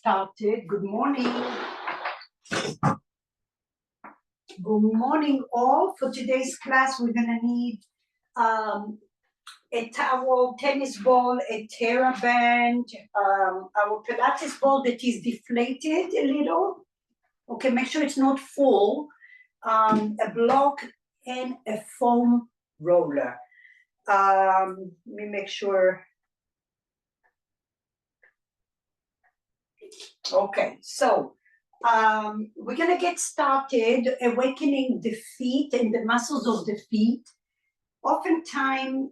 started. Good morning. Good morning, all. For today's class, we're going to need a towel, tennis ball, a TheraBand, our Pilates ball that is deflated a little. Okay, make sure it's not full. A block and a foam roller. Let me make sure. Okay, so we're going to get started awakening the feet and the muscles of the feet. Oftentimes,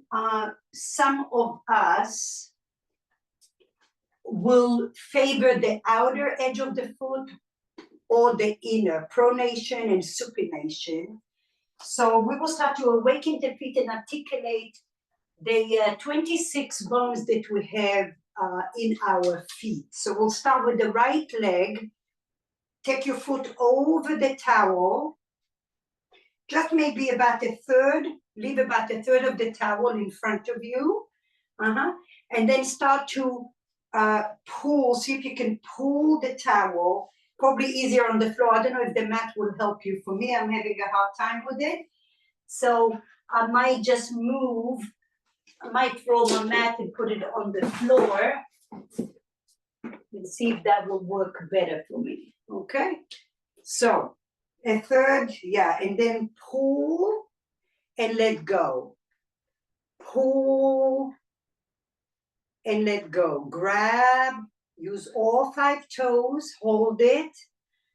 some of us will favor the outer edge of the foot or the inner, pronation and supination. So we will start to awaken the feet and articulate the 26 bones that we have in our feet. So we'll start with the right leg. Take your foot over the towel, just maybe about a third, leave about a third of the towel in front of you. And then start to pull, see if you can pull the towel, probably easier on the floor. I don't know if the mat will help you. For me, I'm having a hard time with it. So I might just move, I might throw my mat and put it on the floor and see if that will work better for me. Okay, so a third, yeah, and then pull and let go. Pull and let go. Grab, use all 5 toes, hold it.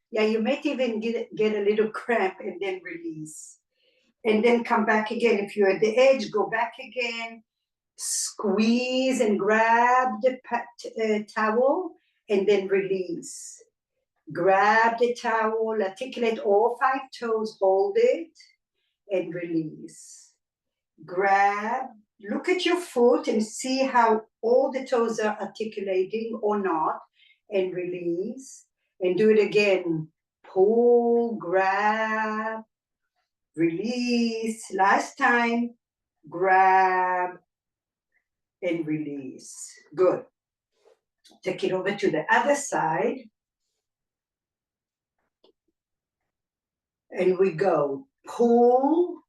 Yeah, you might even get a little cramp and then release. And then come back again. If you're at the edge, go back again. Squeeze and grab the towel and then release. Grab the towel, articulate all 5 toes, hold it, and release. Grab, look at your foot and see how all the toes are articulating or not, and release. And do it again. Pull, grab, release. Last time, grab, and release. Good. Take it over to the other side. And we go, pull,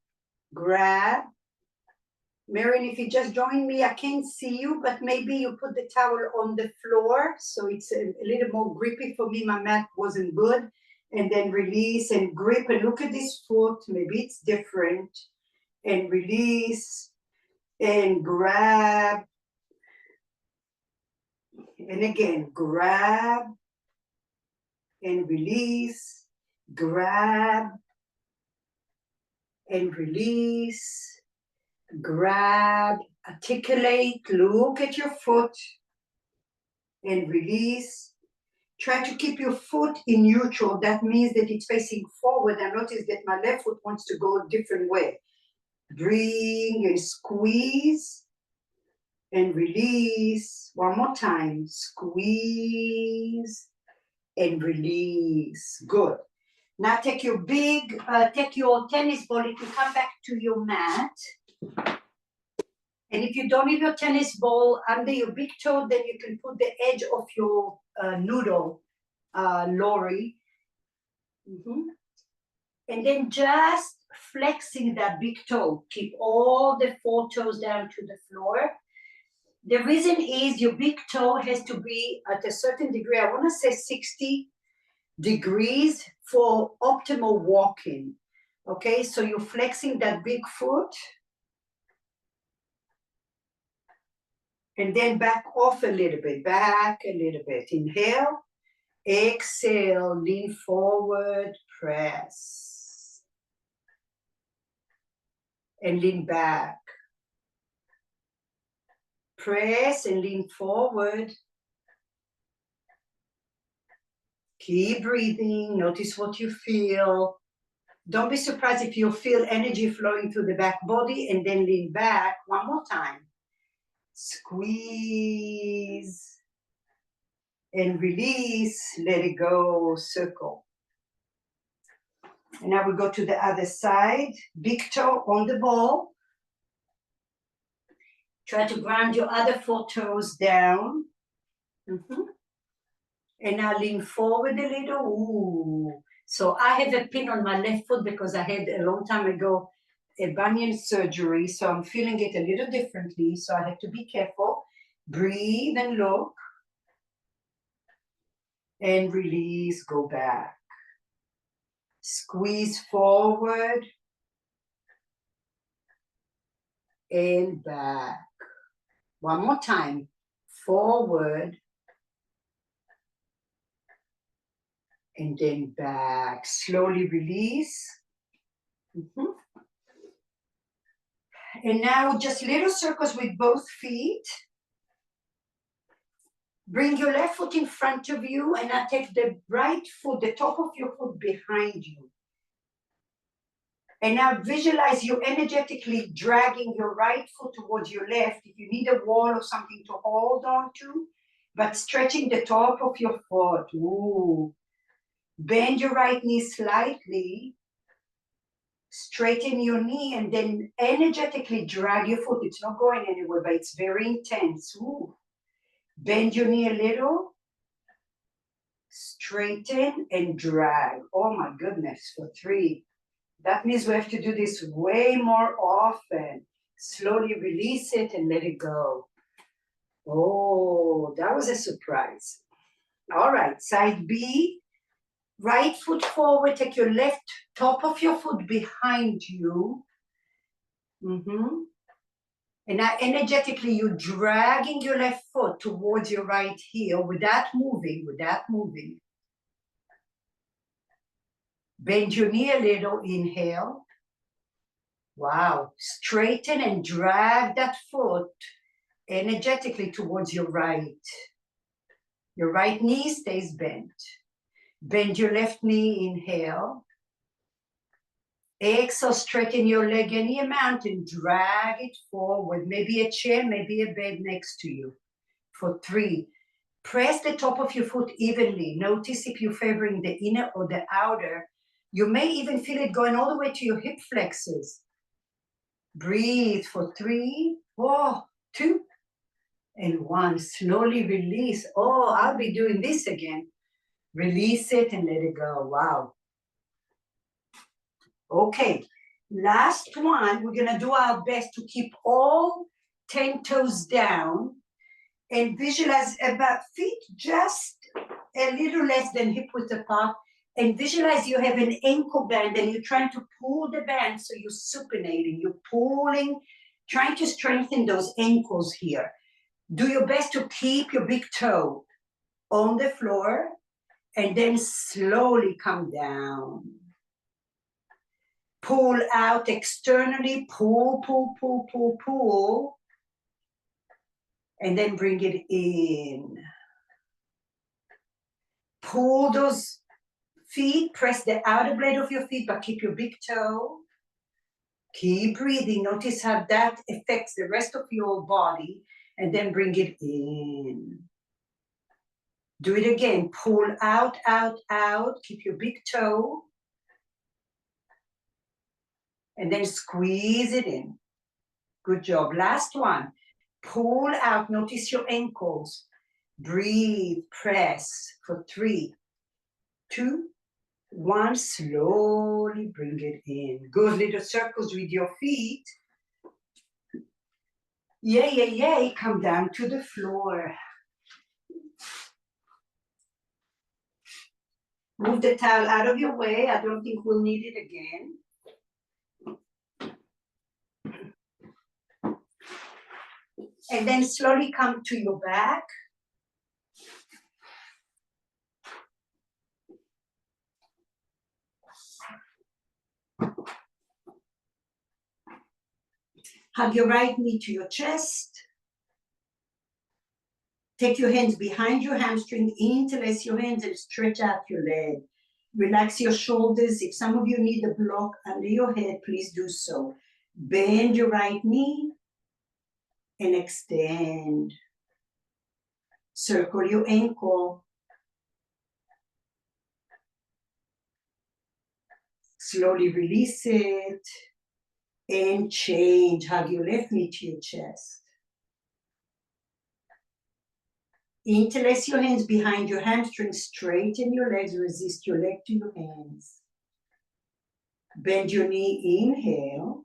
grab. Marion, if you just join me, I can't see you, but maybe you put the towel on the floor, so it's a little more grippy for me. My mat wasn't good. And then release and grip, and look at this foot. Maybe it's different. And release, and grab. And again, grab, and release. Grab and release, grab, articulate, look at your foot and release. Try to keep your foot in neutral. That means that it's facing forward. I notice that my left foot wants to go a different way. Bring and squeeze and release. One more time. Squeeze and release. Good. Now take your tennis ball. If you come back to your mat, and if you don't have your tennis ball under your big toe, then you can put the edge of your noodle, lorry. And then just flexing that big toe. Keep all the 4 toes down to the floor. The reason is your big toe has to be at a certain degree. I want to say 60 degrees for optimal walking. Okay, so you're flexing that big foot and then back off a little bit, back a little bit. Inhale, exhale, lean forward, press, and lean back. Press and lean forward. Keep breathing. Notice what you feel. Don't be surprised if you feel energy flowing through the back body, and then lean back one more time. Squeeze and release. Let it go. Circle. And now we go to the other side. Big toe on the ball. Try to ground your other 4 toes down. And now lean forward a little. Ooh. So I have a pin on my left foot because I had a long time ago a bunion surgery. So I'm feeling it a little differently. So I have to be careful. Breathe and look. And release, go back. Squeeze forward. And back. One more time. Forward. And then back. Slowly release. And now just little circles with both feet. Bring your left foot in front of you and now take the right foot, the top of your foot behind you. And now visualize you energetically dragging your right foot towards your left. If you need a wall or something to hold on to, but stretching the top of your foot. Ooh. Bend your right knee slightly. Straighten your knee and then energetically drag your foot. It's not going anywhere, but it's very intense. Ooh. Bend your knee a little. Straighten and drag. Oh my goodness, for 3. That means we have to do this way more often. Slowly release it and let it go. Oh, that was a surprise. All right, side B. Right foot forward, take your left top of your foot behind you. And now energetically, you're dragging your left foot towards your right heel without moving. Bend your knee a little, inhale. Wow, straighten and drag that foot energetically towards your right. Your right knee stays bent. Bend your left knee, inhale. Exhale, straighten your leg any amount and drag it forward. Maybe a chair, maybe a bed next to you. For 3. Press the top of your foot evenly. Notice if you're favoring the inner or the outer. You may even feel it going all the way to your hip flexors. Breathe for 3, 4, 2, and 1. Slowly release. Oh, I'll be doing this again. Release it and let it go. Wow. Okay, last one. We're going to do our best to keep all 10 toes down and visualize about feet just a little less than hip width apart. And visualize you have an ankle band and you're trying to pull the band, so you're supinating, you're pulling, trying to strengthen those ankles here. Do your best to keep your big toe on the floor and then slowly come down. Pull out externally, pull, and then bring it in. Pull those feet, press the outer blade of your feet, but keep your big toe. Keep breathing. Notice how that affects the rest of your body, and then bring it in. Do it again. Pull out, keep your big toe. And then squeeze it in. Good job. Last one. Pull out. Notice your ankles. Breathe. Press for 3, 2, 1. Slowly bring it in. Good little circles with your feet. Yay. Come down to the floor. Move the towel out of your way. I don't think we'll need it again. And then slowly come to your back. Hug your right knee to your chest. Take your hands behind your hamstring, interlace your hands and stretch out your leg. Relax your shoulders. If some of you need a block under your head, please do so. Bend your right knee and extend. Circle your ankle. Slowly release it and change. Hug your left knee to your chest. Interlace your hands behind your hamstrings, straighten your legs, resist your leg to your hands. Bend your knee, inhale.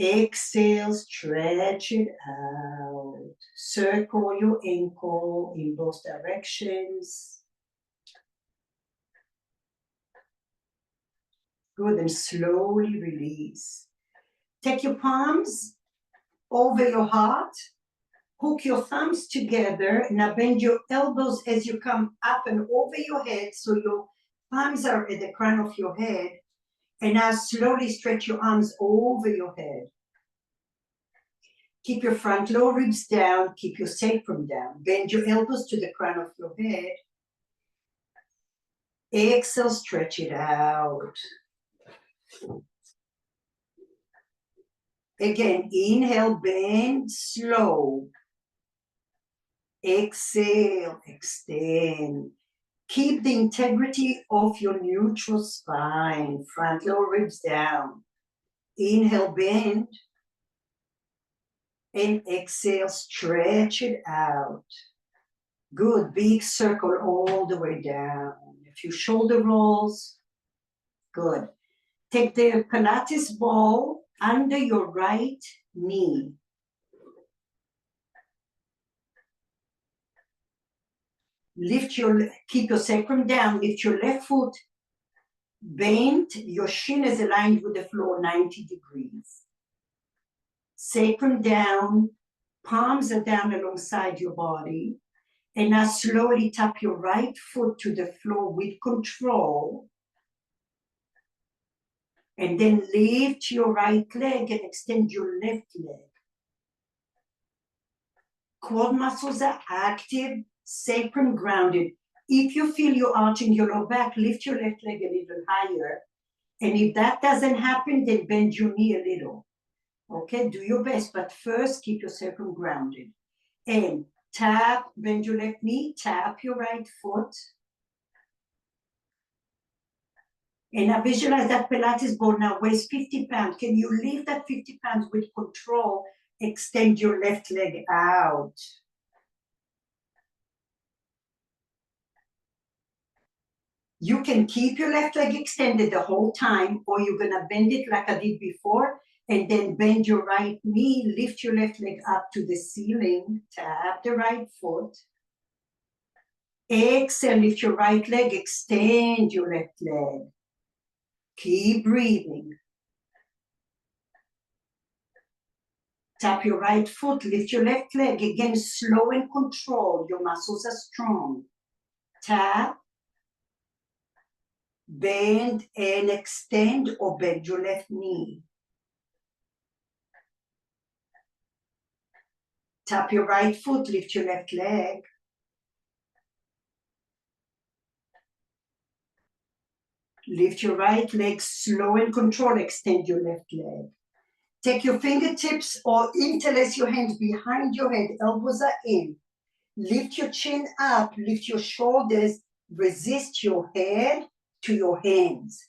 Exhale, stretch it out. Circle your ankle in both directions. Good, and slowly release. Take your palms over your heart. Hook your thumbs together. Now bend your elbows as you come up and over your head so your palms are at the crown of your head. And now slowly stretch your arms over your head. Keep your front lower ribs down. Keep your sacrum down. Bend your elbows to the crown of your head. Exhale, stretch it out. Again, inhale, bend, slow. Exhale, extend. Keep the integrity of your neutral spine. Front lower ribs down. Inhale, bend. And exhale, stretch it out. Good, big circle all the way down. A few shoulder rolls. Good. Take the Pilates ball under your right knee. Keep your sacrum down, lift your left foot, bend, your shin is aligned with the floor 90 degrees. Sacrum down, palms are down alongside your body, and now slowly tap your right foot to the floor with control, and then lift your right leg and extend your left leg. Quad muscles are active, sacrum grounded. If you feel you're arching your lower back, lift your left leg a little higher. And if that doesn't happen, then bend your knee a little. Okay, do your best, but first keep your sacrum grounded. And tap, bend your left knee, tap your right foot. And now visualize that Pilates ball now weighs 50 pounds. Can you lift that 50 pounds with control? Extend your left leg out. You can keep your left leg extended the whole time, or you're gonna bend it like I did before, and then bend your right knee, lift your left leg up to the ceiling, tap the right foot. Exhale, lift your right leg, extend your left leg. Keep breathing. Tap your right foot, lift your left leg. Again, slow and controlled. Your muscles are strong. Tap, bend and extend, or bend your left knee. Tap your right foot, lift your left leg. Lift your right leg, slow and controlled, extend your left leg. Take your fingertips or interlace your hands behind your head, elbows are in. Lift your chin up, lift your shoulders, resist your head to your hands.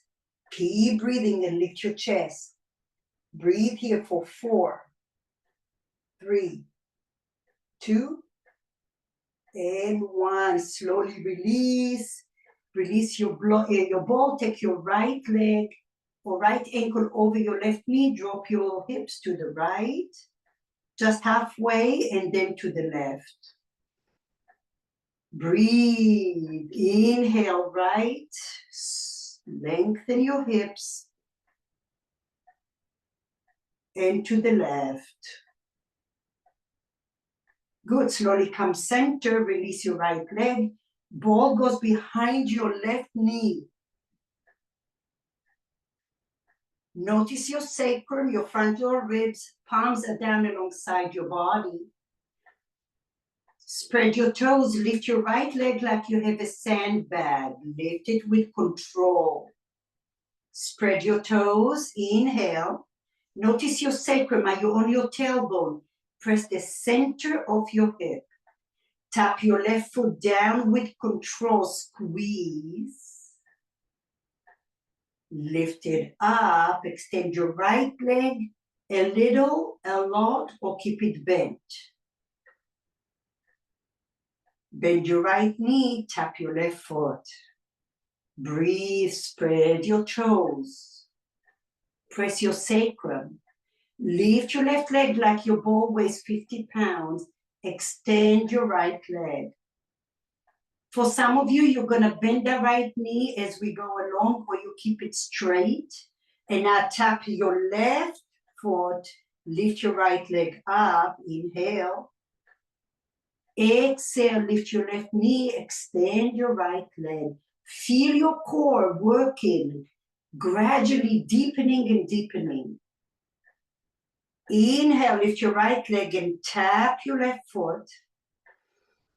Keep breathing and lift your chest. Breathe here for 4, 3, 2, and 1. Slowly release. Release your ball. Take your right leg or right ankle over your left knee. Drop your hips to the right, just halfway, and then to the left. Breathe. Inhale right. Lengthen your hips. And to the left. Good. Slowly come center. Release your right leg. Ball goes behind your left knee. Notice your sacrum, your frontal ribs, palms are down alongside your body. Spread your toes, lift your right leg like you have a sandbag. Lift it with control. Spread your toes, inhale. Notice your sacrum, are you on your tailbone? Press the center of your hip. Tap your left foot down with control, squeeze. Lift it up, extend your right leg a little, a lot, or keep it bent. Bend your right knee, tap your left foot. Breathe, spread your toes. Press your sacrum. Lift your left leg like your ball weighs 50 pounds. Extend your right leg. For some of you, you're gonna bend the right knee as we go along, or you keep it straight. And now tap your left foot, lift your right leg up, inhale. Exhale, lift your left knee, extend your right leg. Feel your core working, gradually deepening and deepening. Inhale, lift your right leg and tap your left foot.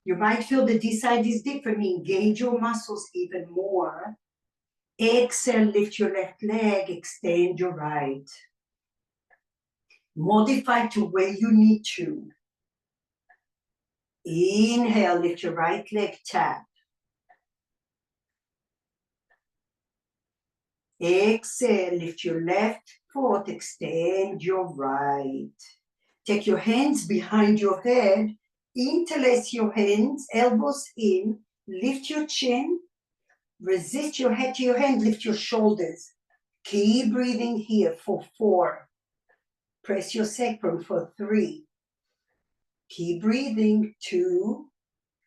You might feel that this side is different. Engage your muscles even more. Exhale, lift your left leg, extend your right. Modify to where you need to. Inhale, lift your right leg, tap. Exhale, lift your left foot, extend your right. Take your hands behind your head, interlace your hands, elbows in, lift your chin, resist your head to your hand, lift your shoulders. Keep breathing here for 4. Press your sacrum for 3. Keep breathing, 2.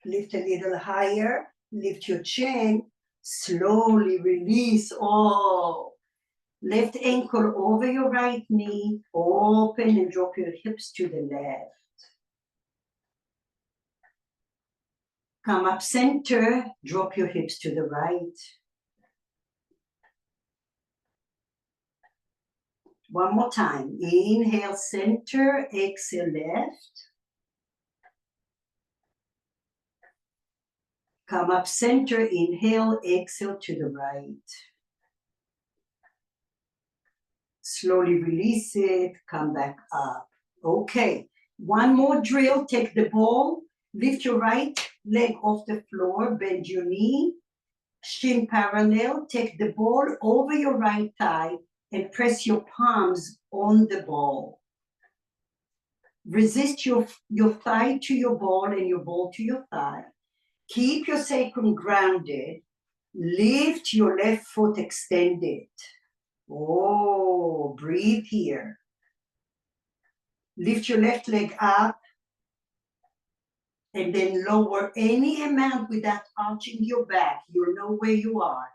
Lift a little higher, lift your chin, slowly release all. Left ankle over your right knee, open and drop your hips to the left. Come up center, drop your hips to the right. One more time. Inhale, center, exhale, left. Come up center, inhale, exhale to the right. Slowly release it, come back up. Okay, one more drill. Take the ball, lift your right leg off the floor, bend your knee, shin parallel, take the ball over your right thigh and press your palms on the ball. Resist your thigh to your ball and your ball to your thigh. Keep your sacrum grounded. Lift your left foot extended. Oh, breathe here. Lift your left leg up and then lower any amount without arching your back. You'll know where you are.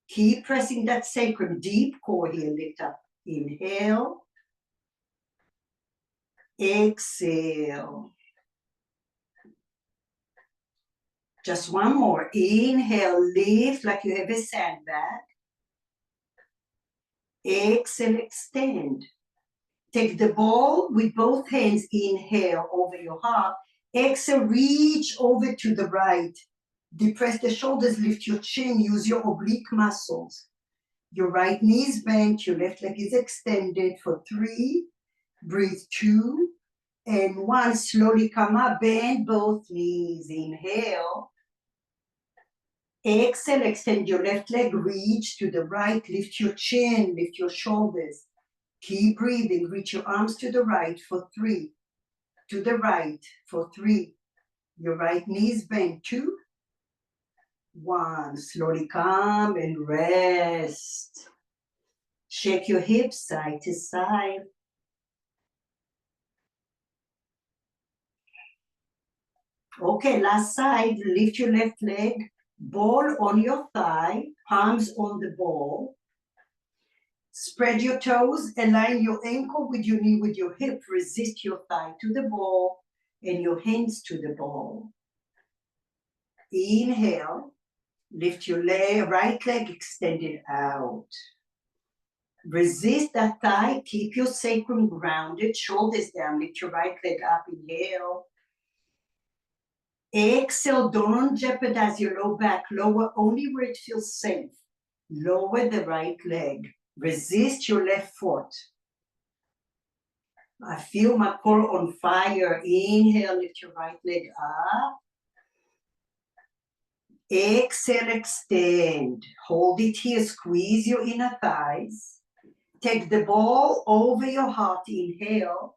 Keep pressing that sacrum, deep core here. Lift up. Inhale. Exhale. Just one more. Inhale, lift like you have a sandbag. Exhale, extend. Take the ball with both hands. Inhale over your heart. Exhale, reach over to the right. Depress the shoulders, lift your chin, use your oblique muscles. Your right knee is bent, your left leg is extended for 3. Breathe 2 and 1. Slowly come up, bend both knees. Inhale. Exhale, extend your left leg, reach to the right, lift your chin, lift your shoulders. Keep breathing, reach your arms to the right for 3. To the right for 3. Your right knee is bent. 2, 1. Slowly come and rest. Shake your hips side to side. Okay, last side. Lift your left leg. Ball on your thigh. Palms on the ball. Spread your toes. Align your ankle with your knee with your hip. Resist your thigh to the ball and your hands to the ball. Inhale. Lift your right leg extended out. Resist that thigh. Keep your sacrum grounded. Shoulders down. Lift your right leg up. Inhale. Exhale. Don't jeopardize your low back. Lower only where it feels safe. Lower the right leg. Resist your left foot. I feel my core on fire. Inhale. Lift your right leg up. Exhale, extend. Hold it here. Squeeze your inner thighs. Take the ball over your heart. Inhale.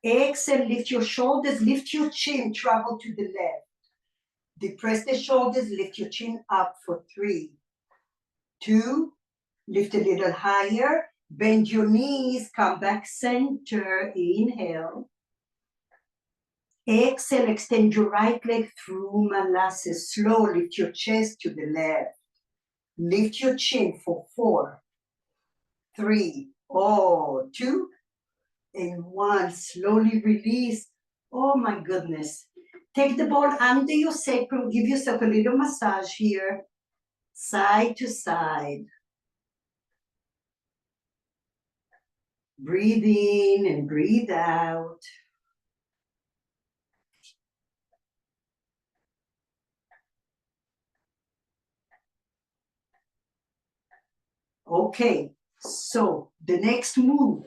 Exhale, lift your shoulders, lift your chin, travel to the left. Depress the shoulders, lift your chin up for 3, 2, lift a little higher, bend your knees, come back center, inhale. Exhale, extend your right leg through Malasya, slow, lift your chest to the left. Lift your chin for 4, 3, 2, and 1. Slowly release. Oh my goodness. Take the ball under your sacrum, give yourself a little massage here, side to side. Breathe in and breathe out. Okay, so the next move.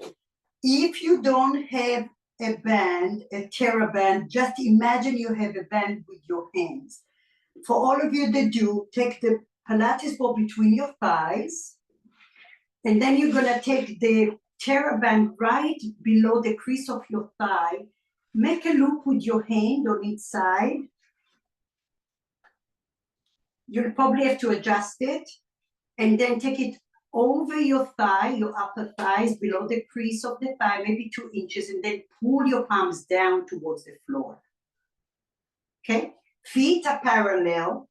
If you don't have a band, a TheraBand, just imagine you have a band with your hands. For all of you that do, take the Pilates ball between your thighs, and then you're gonna take the TheraBand right below the crease of your thigh. Make a loop with your hand on each side. You'll probably have to adjust it, and then take it over your thigh, your upper thighs, below the crease of the thigh, maybe 2 inches, and then pull your palms down towards the floor. Okay? Feet are parallel.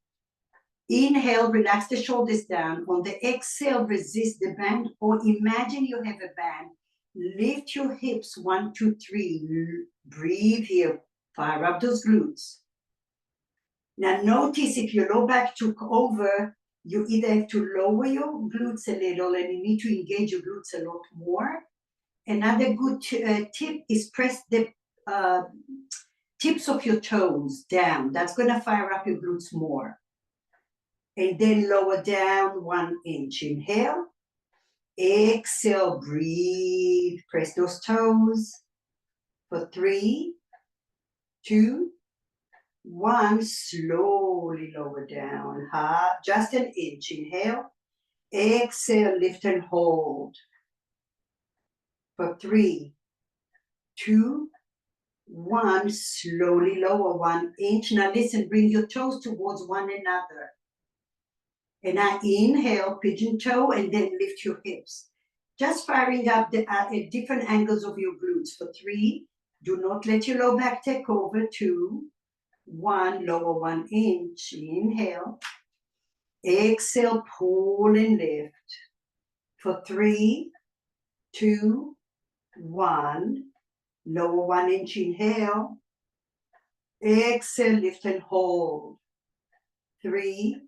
Inhale, relax the shoulders down. On the exhale, resist the band, or imagine you have a band. Lift your hips, 1, 2, 3. Breathe here. Fire up those glutes. Now notice if your low back took over, you either have to lower your glutes a little and you need to engage your glutes a lot more. Another good tip is press the tips of your toes down. That's going to fire up your glutes more. And then lower down 1 inch. Inhale. Exhale, breathe. Press those toes for 3, 2, 1. Slowly lower down. Just an inch. Inhale. Exhale, lift and hold. For 3, 2, 1. Slowly lower 1 inch. Now listen, bring your toes towards one another. And now inhale, pigeon toe, and then lift your hips. Just firing up the at different angles of your glutes. For 3, do not let your low back take over. 2, 1, lower 1 inch. Inhale. Exhale, pull and lift. For 3, 2, 1. Lower 1 inch. Inhale. Exhale, lift and hold. 3,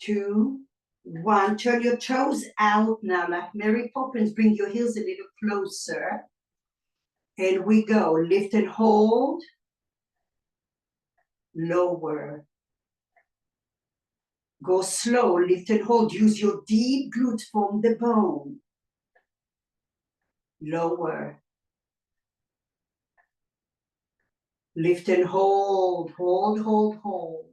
2, 1. Turn your toes out now, like Mary Poppins. Bring your heels a little closer. And we go. Lift and hold. Lower. Go slow. Lift and hold. Use your deep glutes from the bone. Lower. Lift and hold. Hold, hold, hold.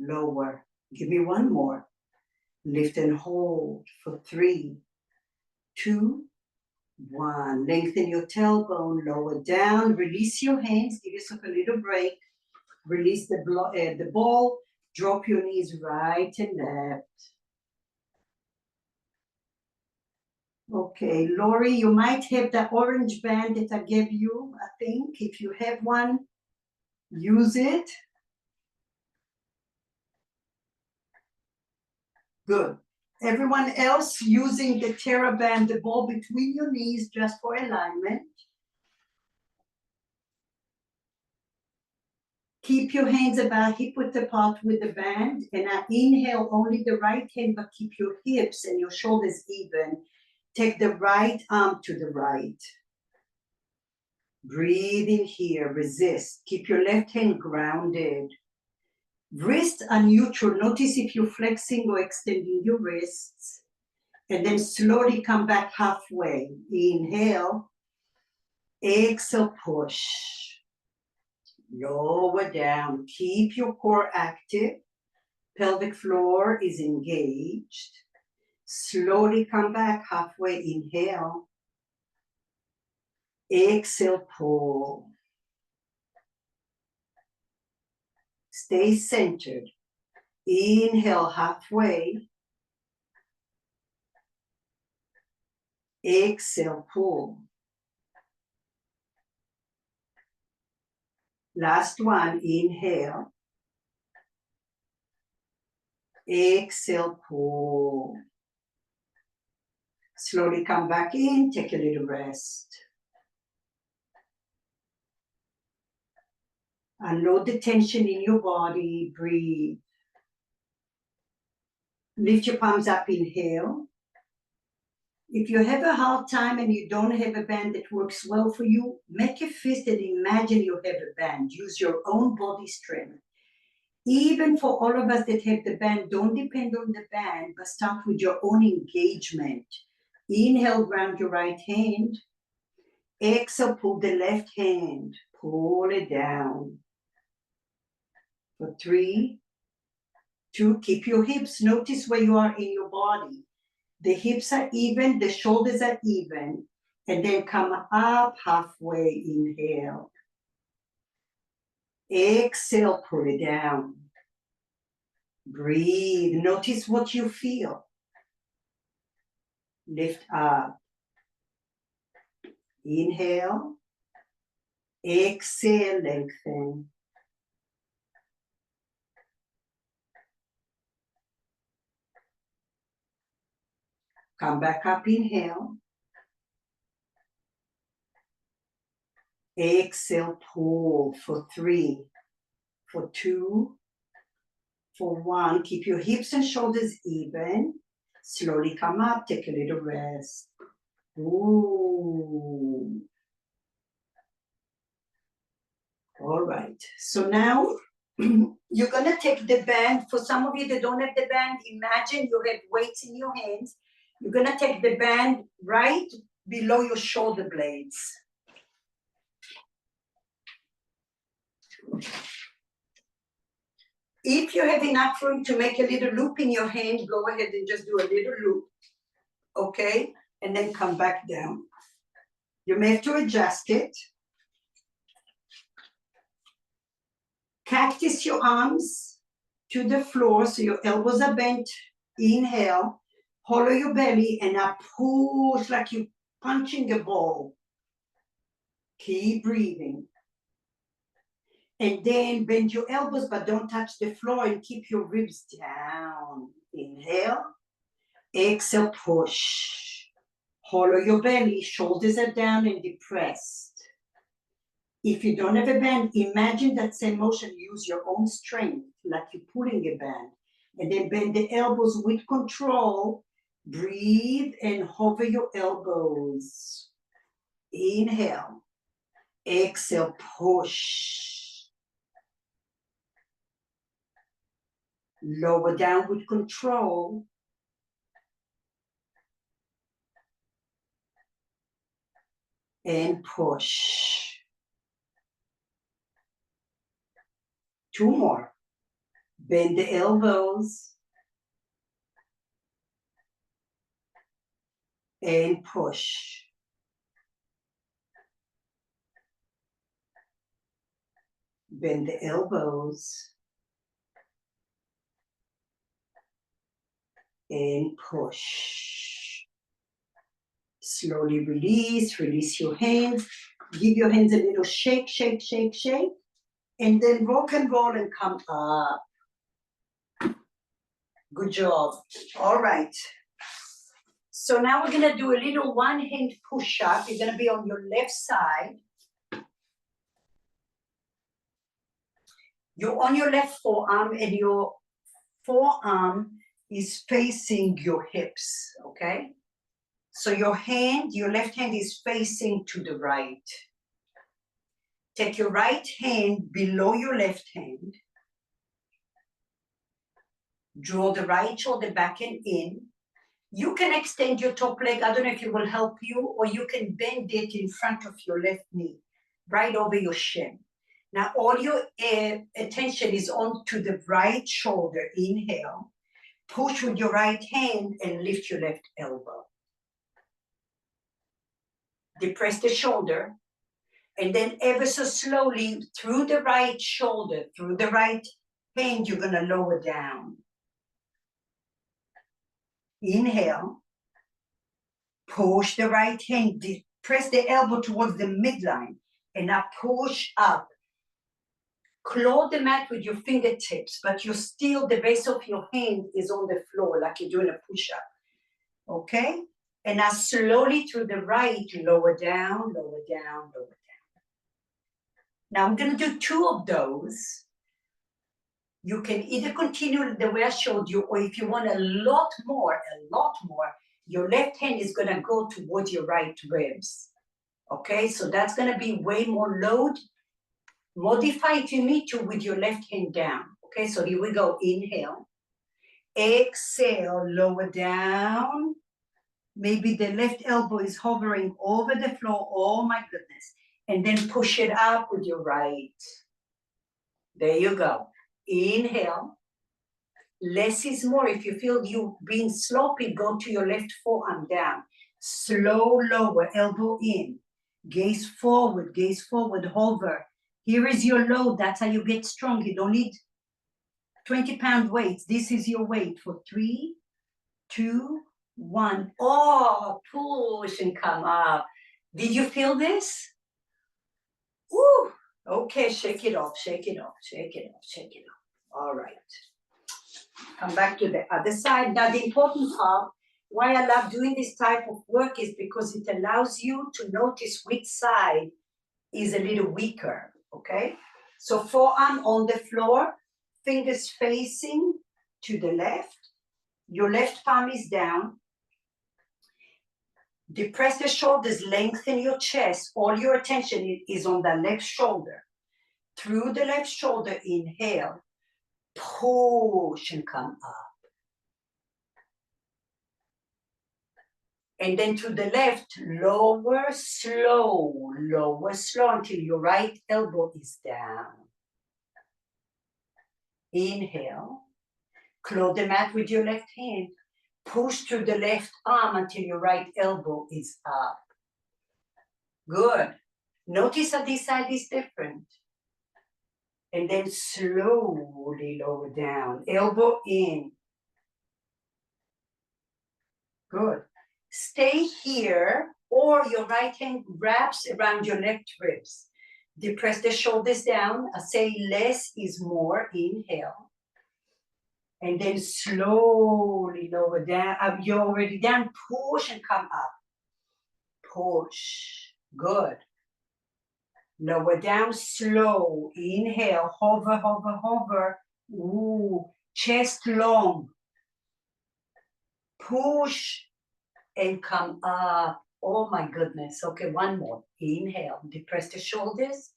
Lower. Give me one more. Lift and hold for 3, 2, 1. Lengthen your tailbone, lower down. Release your hands. Give yourself a little break. Release the ball. Drop your knees right and left. Okay, Lori, you might have the orange band that I gave you, I think. If you have one, use it. Good. Everyone else using the TheraBand, the ball between your knees just for alignment. Keep your hands about hip-width apart with the band, and I inhale only the right hand, but keep your hips and your shoulders even. Take the right arm to the right. Breathe in here, resist. Keep your left hand grounded. Wrists are neutral. Notice if you're flexing or extending your wrists. And then slowly come back halfway. Inhale. Exhale, push. Lower down. Keep your core active. Pelvic floor is engaged. Slowly come back halfway. Inhale. Exhale, pull. Stay centered. Inhale halfway. Exhale, pull. Last one, inhale. Exhale, pull. Slowly come back in, take a little rest. Unload the tension in your body, breathe. Lift your palms up, inhale. If you have a hard time and you don't have a band that works well for you, make a fist and imagine you have a band. Use your own body strength. Even for all of us that have the band, don't depend on the band, but start with your own engagement. Inhale, ground your right hand. Exhale, pull the left hand. Pull it down. For 3, 2, keep your hips. Notice where you are in your body. The hips are even, the shoulders are even. And then come up halfway, inhale. Exhale, pull it down. Breathe, notice what you feel. Lift up. Inhale. Exhale, lengthen. Come back up, inhale. Exhale, pull for 3, for 2, for 1. Keep your hips and shoulders even. Slowly come up, take a little rest. Ooh. All right, so now you're gonna take the band. For some of you that don't have the band, imagine you have weights in your hands. You're gonna take the band right below your shoulder blades. If you have enough room to make a little loop in your hand, go ahead and just do a little loop, okay? And then come back down. You may have to adjust it. Cactus your arms to the floor so your elbows are bent. Inhale, hollow your belly, and now push like you're punching a ball. Keep breathing. And then bend your elbows, but don't touch the floor, and keep your ribs down. Inhale, exhale, push. Hollow your belly, shoulders are down and depressed. If you don't have a band, imagine that same motion. Use your own strength, like you're pulling a band. And then bend the elbows with control. Breathe and hover your elbows. Inhale. Exhale, push. Lower down with control. And push. 2 more. Bend the elbows. And push. Bend the elbows. And push. Slowly release your hands. Give your hands a little shake, shake, shake, shake. And then rock and roll and come up. Good job. All right. So now we're gonna do a little one-hand push-up. You're gonna be on your left side. You're on your left forearm and your forearm is facing your hips, okay? So your left hand is facing to the right. Take your right hand below your left hand. Draw the right shoulder back and in. You can extend your top leg. I don't know if it will help you, or you can bend it in front of your left knee, right over your shin. Now all your attention is on to the right shoulder. Inhale. Push with your right hand and lift your left elbow. Depress the shoulder. And then ever so slowly through the right shoulder, through the right hand you're gonna lower down. Inhale, push the right hand, press the elbow towards the midline, and now push up. Claw the mat with your fingertips, but you're still, the base of your hand is on the floor, like you're doing a push-up, okay? And now slowly to the right, lower down, lower down, lower down. Now I'm gonna do 2 of those. You can either continue the way I showed you, or if you want a lot more, your left hand is gonna go towards your right ribs, okay? So that's gonna be way more load. Modify if you need to with your left hand down, okay? So here we go, inhale. Exhale, lower down. Maybe the left elbow is hovering over the floor, oh my goodness. And then push it up with your right. There you go. Inhale. Less is more. If you feel you being sloppy, go to your left forearm down. Slow, lower, elbow in. Gaze forward, hover. Here is your load. That's how you get strong. You don't need 20-pound weights. This is your weight for 3, 2, 1. Oh, push and come up. Did you feel this? Woo! Okay, shake it off, shake it off, shake it off, shake it off. All right. Come back to the other side. Now, the important part, why I love doing this type of work is because it allows you to notice which side is a little weaker, okay? So forearm on the floor, fingers facing to the left. Your left palm is down. Depress the shoulders, lengthen your chest. All your attention is on the left shoulder. Through the left shoulder, inhale. Push and come up. And then to the left, lower, slow until your right elbow is down. Inhale. Claw the mat with your left hand. Push through the left arm until your right elbow is up. Good. Notice how this side is different. And then slowly lower down. Elbow in. Good. Stay here, or your right hand wraps around your left ribs. Depress the shoulders down. I say less is more. Inhale. And then slowly lower down. You're already down. Push and come up. Push. Good. Lower down, slow. Inhale. Hover, hover, hover. Ooh. Chest long. Push and come up. Oh my goodness. Okay, one more. Inhale. Depress the shoulders.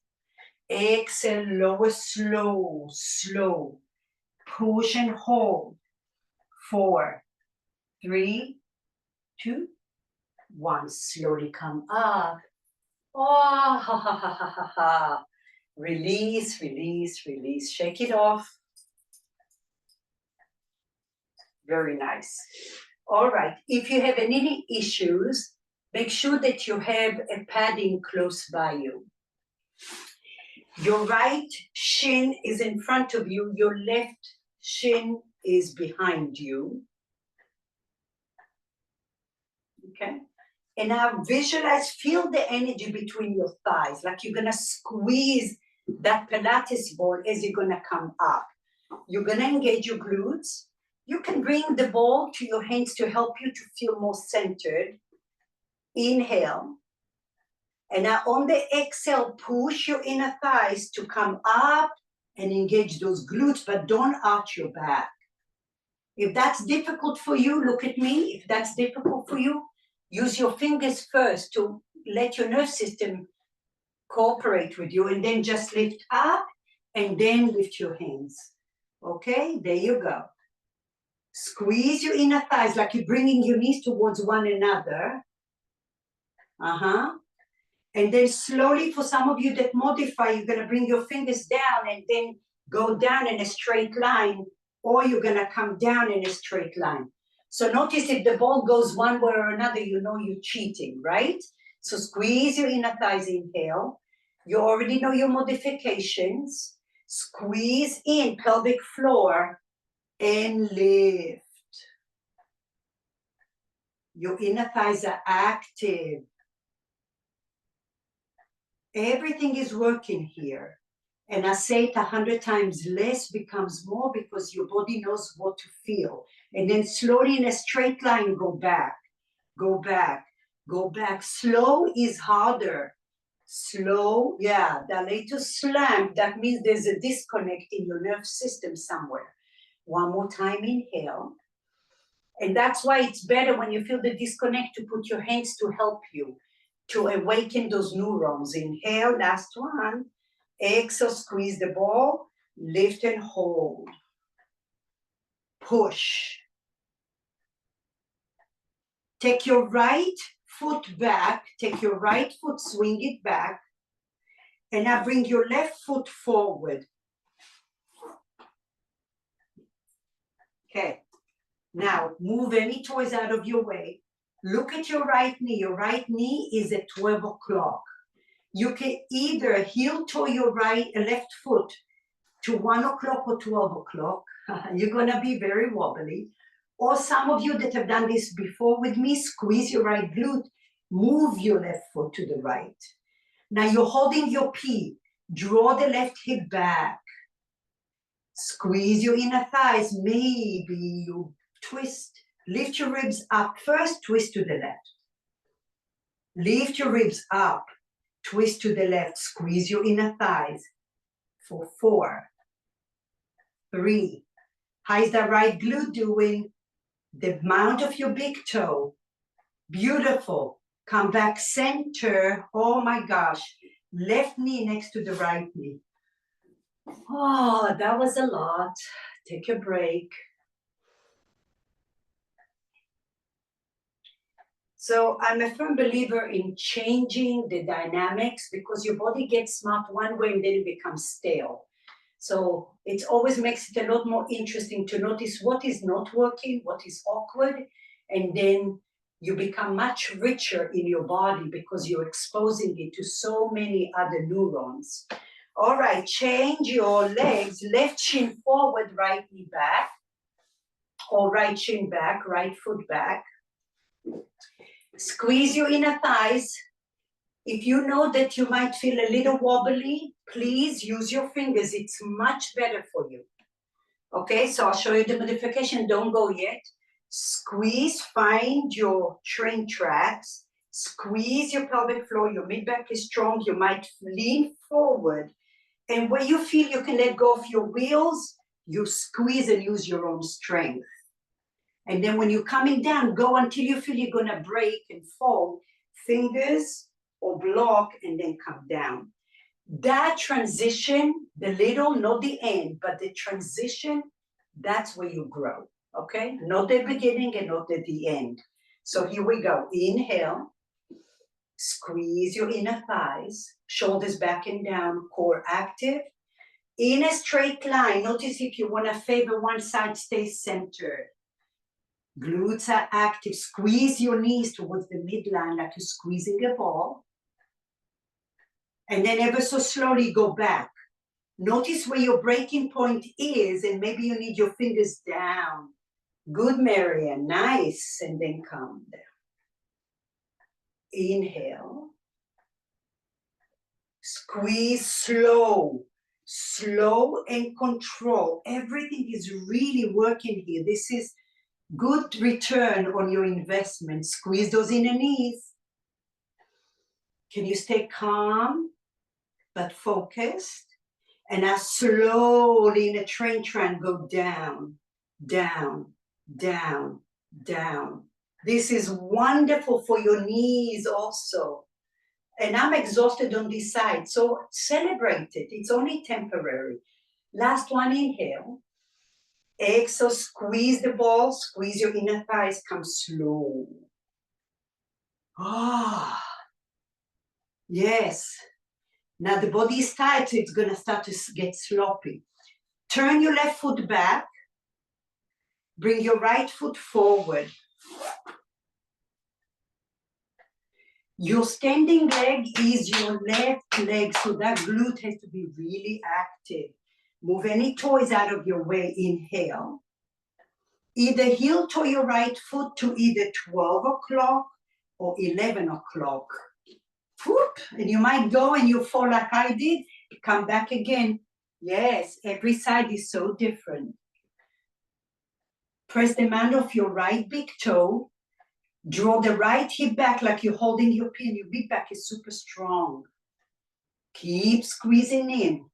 Exhale. Lower, slow, slow. Push and hold. 4, 3, 2, 1. Slowly come up. Oh, ha, ha, ha, ha, ha, ha. Release, release, release. Shake it off. Very nice. All right. If you have any issues, make sure that you have a padding close by you. Your right shin is in front of you. Your left shin is behind you. Okay? And now visualize, feel the energy between your thighs, like you're gonna squeeze that Pilates ball as you're gonna come up. You're gonna engage your glutes. You can bring the ball to your hands to help you to feel more centered. Inhale. And now on the exhale, push your inner thighs to come up and engage those glutes, but don't arch your back. If that's difficult for you, look at me. If that's difficult for you, use your fingers first to let your nerve system cooperate with you, and then just lift up and then lift your hands. Okay, there you go. Squeeze your inner thighs like you're bringing your knees towards one another. And then slowly, for some of you that modify, you're going to bring your fingers down and then go down in a straight line, or you're going to come down in a straight line. So notice if the ball goes one way or another, you know you're cheating, right? So squeeze your inner thighs, inhale. You already know your modifications. Squeeze in pelvic floor and lift. Your inner thighs are active. Everything is working here. And I say it 100 times, less becomes more because your body knows what to feel. And then slowly in a straight line, go back, go back, go back. Slow is harder. Slow, yeah, dilator slam. That means there's a disconnect in your nerve system somewhere. One more time, inhale. And that's why it's better when you feel the disconnect to put your hands to help you, to awaken those neurons. Inhale, last one. Exhale, squeeze the ball, lift and hold. Push. Take your right foot back, take your right foot, swing it back, and now bring your left foot forward. Okay, now move any toys out of your way. Look at your right knee. Your right knee is at 12 o'clock. You can either heel toe your left foot to 1 o'clock or 12 o'clock. You're gonna be very wobbly. Or some of you that have done this before with me, squeeze your right glute, move your left foot to the right. Now you're holding your P. Draw the left hip back. Squeeze your inner thighs. Maybe you twist. Lift your ribs up first, twist to the left. Lift your ribs up, twist to the left. Squeeze your inner thighs for 4, 3. How is that right glute doing? The mount of your big toe. Beautiful. Come back center. Oh my gosh. Left knee next to the right knee. Oh, that was a lot. Take a break. So I'm a firm believer in changing the dynamics because your body gets smart one way and then it becomes stale. So it always makes it a lot more interesting to notice what is not working, what is awkward, and then you become much richer in your body because you're exposing it to so many other neurons. All right, change your legs, left shin forward, right knee back, or right shin back, right foot back. Squeeze your inner thighs. If you know that you might feel a little wobbly, please use your fingers. It's much better for you. Okay, so I'll show you the modification. Don't go yet. Squeeze, find your train tracks. Squeeze your pelvic floor. Your mid-back is strong. You might lean forward. And where you feel you can let go of your wheels, you squeeze and use your own strength. And then when you're coming down, go until you feel you're going to break and fall. Fingers or block and then come down. That transition, the little, not the end, but the transition, that's where you grow, okay? Not the beginning and not at the end. So here we go. Inhale. Squeeze your inner thighs. Shoulders back and down. Core active. In a straight line. Notice if you want to favor one side, stay centered. Glutes are active. Squeeze your knees towards the midline like you're squeezing a ball. And then ever so slowly go back. Notice where your breaking point is, and maybe you need your fingers down. Good, Marianne. Nice. And then come down. Inhale. Squeeze slow. Slow and control. Everything is really working here. This is good return on your investment. Squeeze those inner knees. Can you stay calm but focused? And now slowly in a train go down, down, down, down. This is wonderful for your knees also. And I'm exhausted on this side, so celebrate it. It's only temporary. Last one, inhale. Exhale, squeeze the ball, squeeze your inner thighs, come slow. Ah, yes. Now the body is tight, so it's gonna start to get sloppy. Turn your left foot back. Bring your right foot forward. Your standing leg is your left leg, so that glute has to be really active. Move any toys out of your way. Inhale. Either heel to your right foot to either 12 o'clock or 11 o'clock. Whoop, and you might go and you fall like I did. Come back again. Yes, every side is so different. Press the man of your right big toe. Draw the right hip back like you're holding your pin. Your big back is super strong. Keep squeezing in.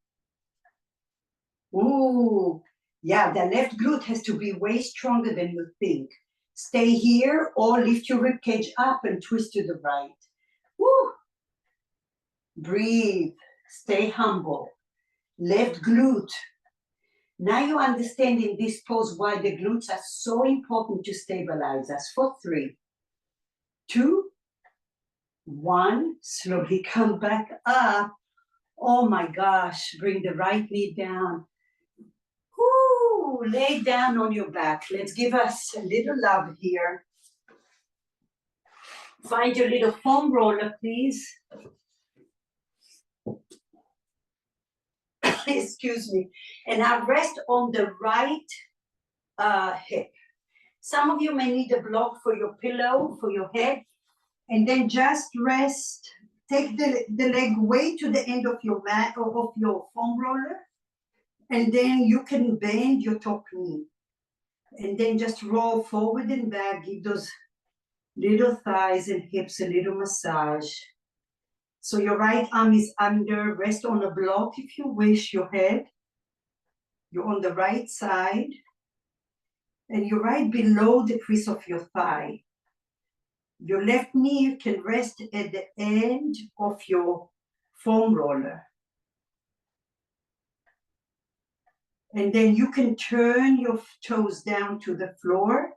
Ooh, yeah, the left glute has to be way stronger than you think. Stay here or lift your ribcage up and twist to the right. Woo. Breathe. Stay humble. Left glute. Now you understand in this pose why the glutes are so important to stabilize us. For 3, 2, 1. Slowly come back up. Oh my gosh. Bring the right knee down. Ooh, lay down on your back. Let's give us a little love here. Find your little foam roller, please. Excuse me. And now rest on the right hip. Some of you may need a block for your pillow, for your head. And then just rest. Take the leg way to the end of your mat or of your foam roller. And then you can bend your top knee. And then just roll forward and back. Give those little thighs and hips a little massage. So your right arm is under. Rest on a block if you wish, your head. You're on the right side. And you're right below the crease of your thigh. Your left knee can rest at the end of your foam roller. And then you can turn your toes down to the floor,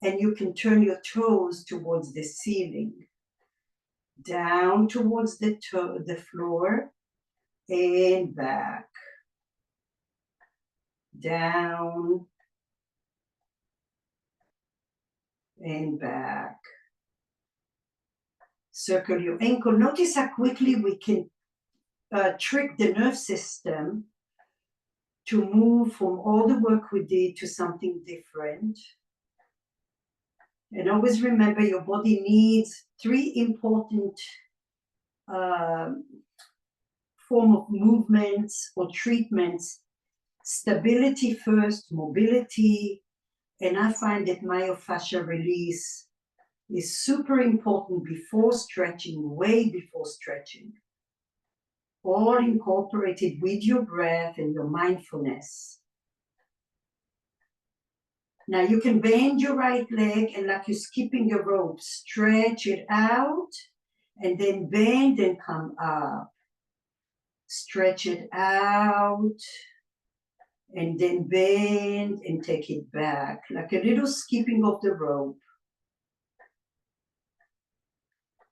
and you can turn your toes towards the ceiling. Down towards the floor and back. Down and back. Circle your ankle. Notice how quickly we can trick the nerve system to move from all the work we did to something different. And always remember your body needs 3 important form of movements or treatments. Stability first, mobility, and I find that myofascial release is super important before stretching, way before stretching. All incorporated with your breath and your mindfulness. Now you can bend your right leg and like you're skipping a rope, stretch it out and then bend and come up. Stretch it out and then bend and take it back, like a little skipping of the rope.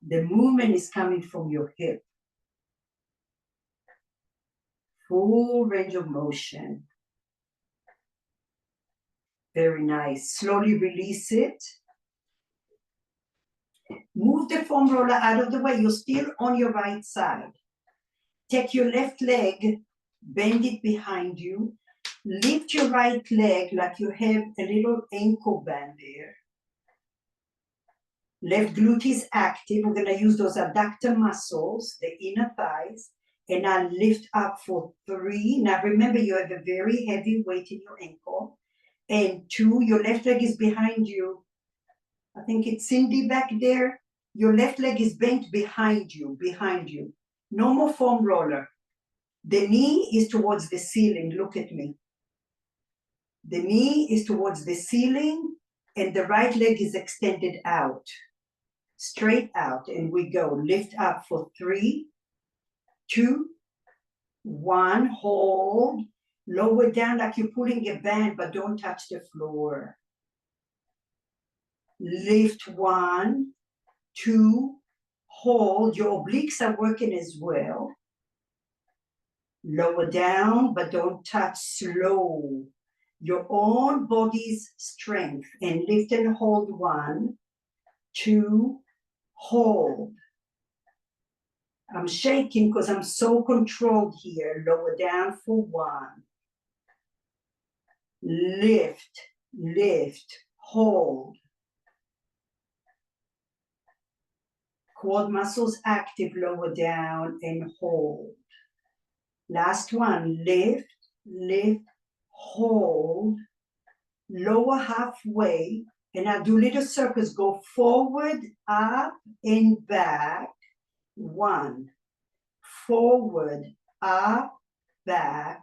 The movement is coming from your hip. Full range of motion. Very nice. Slowly release it. Move the foam roller out of the way. You're still on your right side. Take your left leg, bend it behind you. Lift your right leg like you have a little ankle band there. Left glute is active. We're going to use those adductor muscles, the inner thighs. And I'll lift up for 3. Now remember, you have a very heavy weight in your ankle. And 2, your left leg is behind you. I think it's Cindy back there. Your left leg is bent behind you. No more foam roller. The knee is towards the ceiling. Look at me. The knee is towards the ceiling and the right leg is extended out. Straight out. And we go. Lift up for 3, 2, 1. Hold. Lower down like you're pulling a band, but don't touch the floor. Lift 1, 2, hold. Your obliques are working as well. Lower down, but don't touch. Slow. Your own body's strength. And lift and hold. 1, 2, hold. I'm shaking because I'm so controlled here. Lower down for 1. lift, lift, hold. Quad muscles active, lower down and hold. Last one, lift, lift, hold, lower halfway, and now do little circles, go forward, up, and back. 1, forward, up, back,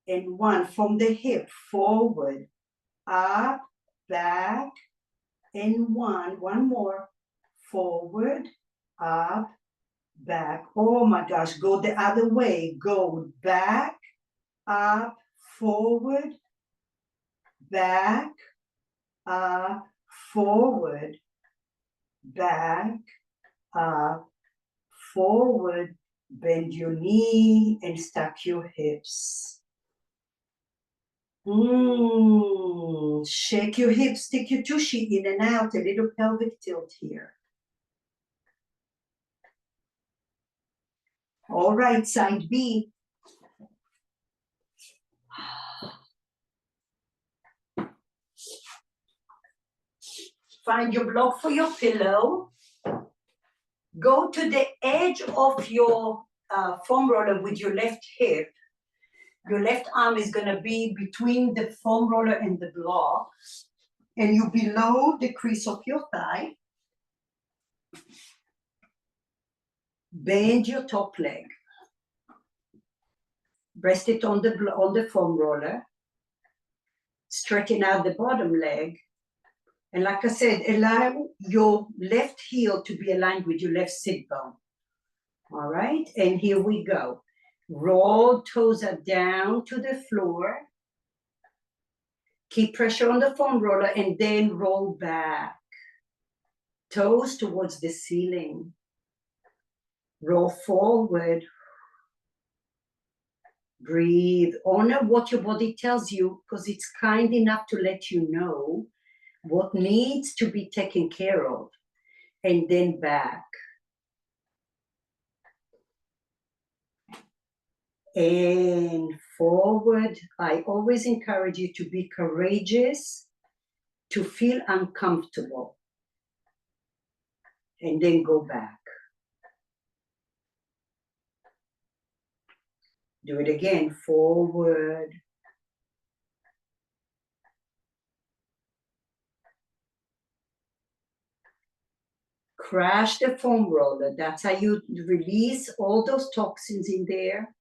and 1 from the hip, forward, up, back, and 1 more, forward, up, back. Oh my gosh, go the other way, go back, up, forward, back, up, forward, back, up, forward, bend your knee and stack your hips. Shake your hips, stick your tushy in and out, a little pelvic tilt here. All right, side B. Find your block for your pillow. Go to the edge of your foam roller with your left hip. Your left arm is going to be between the foam roller and the block. And you below the crease of your thigh. Bend your top leg. Rest it on the foam roller. Straighten out the bottom leg. And like I said, allow your left heel to be aligned with your left sit bone. All right, and here we go. Roll toes are down to the floor. Keep pressure on the foam roller and then roll back. Toes towards the ceiling. Roll forward. Breathe. Honor what your body tells you because it's kind enough to let you know what needs to be taken care of. And then back. And forward. I always encourage you to be courageous, to feel uncomfortable, and then go back. Do it again, forward. Crash the foam roller. That's how you release all those toxins in there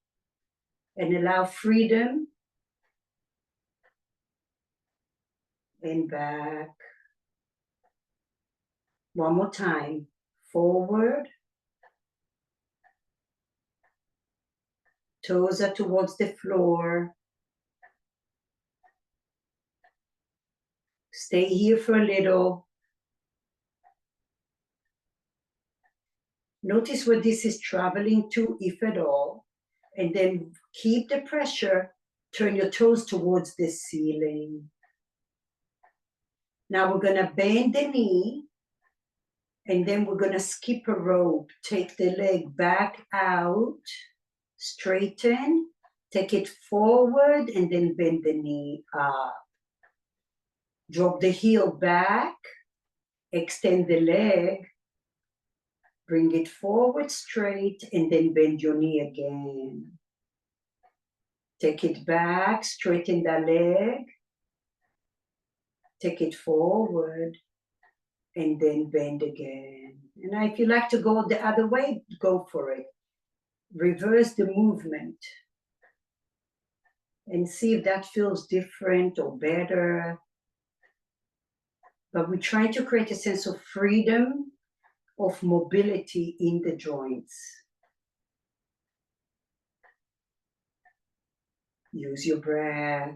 and allow freedom. And back. One more time. Forward. Toes are towards the floor. Stay here for a little. Notice where this is traveling to, if at all. And then keep the pressure. Turn your toes towards the ceiling. Now we're going to bend the knee. And then we're going to skip a rope. Take the leg back out. Straighten. Take it forward and then bend the knee up. Drop the heel back. Extend the leg. Bring it forward straight and then bend your knee again. Take it back. Straighten the leg. Take it forward. And then bend again. And if you like to go the other way, go for it. Reverse the movement. And see if that feels different or better. But we're trying to create a sense of freedom, of mobility in the joints. Use your breath.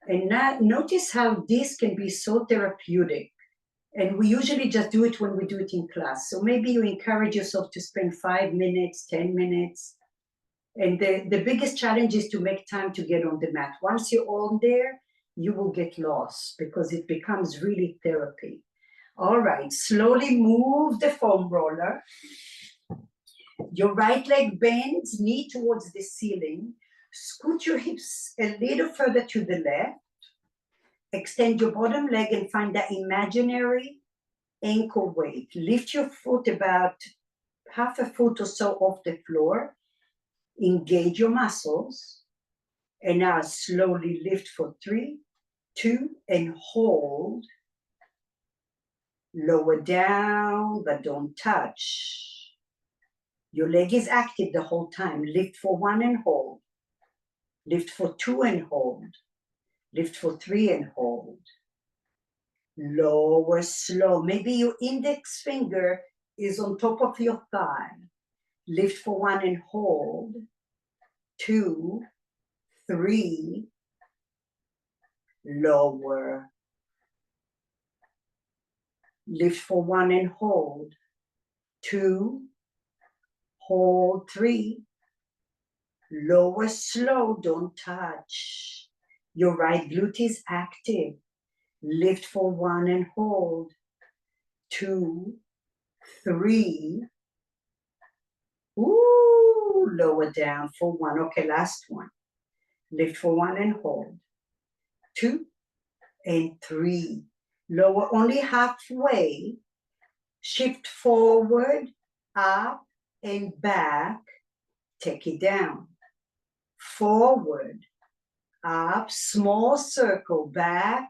And now notice how this can be so therapeutic. And we usually just do it when we do it in class. So maybe you encourage yourself to spend 5 minutes, 10 minutes. And the biggest challenge is to make time to get on the mat. Once you're on there, you will get lost because it becomes really therapy. All right, slowly move the foam roller. Your right leg bends, knee towards the ceiling. Scoot your hips a little further to the left. Extend your bottom leg and find that imaginary ankle weight. Lift your foot about half a foot or so off the floor. Engage your muscles. And now slowly lift for 3, 2, and hold. Lower down, but don't touch. Your leg is active the whole time. Lift for 1 and hold. Lift for 2 and hold. Lift for 3 and hold. Lower slow. Maybe your index finger is on top of your thigh. Lift for 1 and hold. 2, 3. Lower. Lift for 1 and hold. 2. Hold. 3. Lower slow. Don't touch. Your right glute is active. Lift for 1 and hold. 2, 3. Ooh, lower down for 1. Okay, last one. Lift for 1 and hold. 2 and 3. Lower only halfway. Shift forward, up and back. Take it down. Forward, up, small circle, back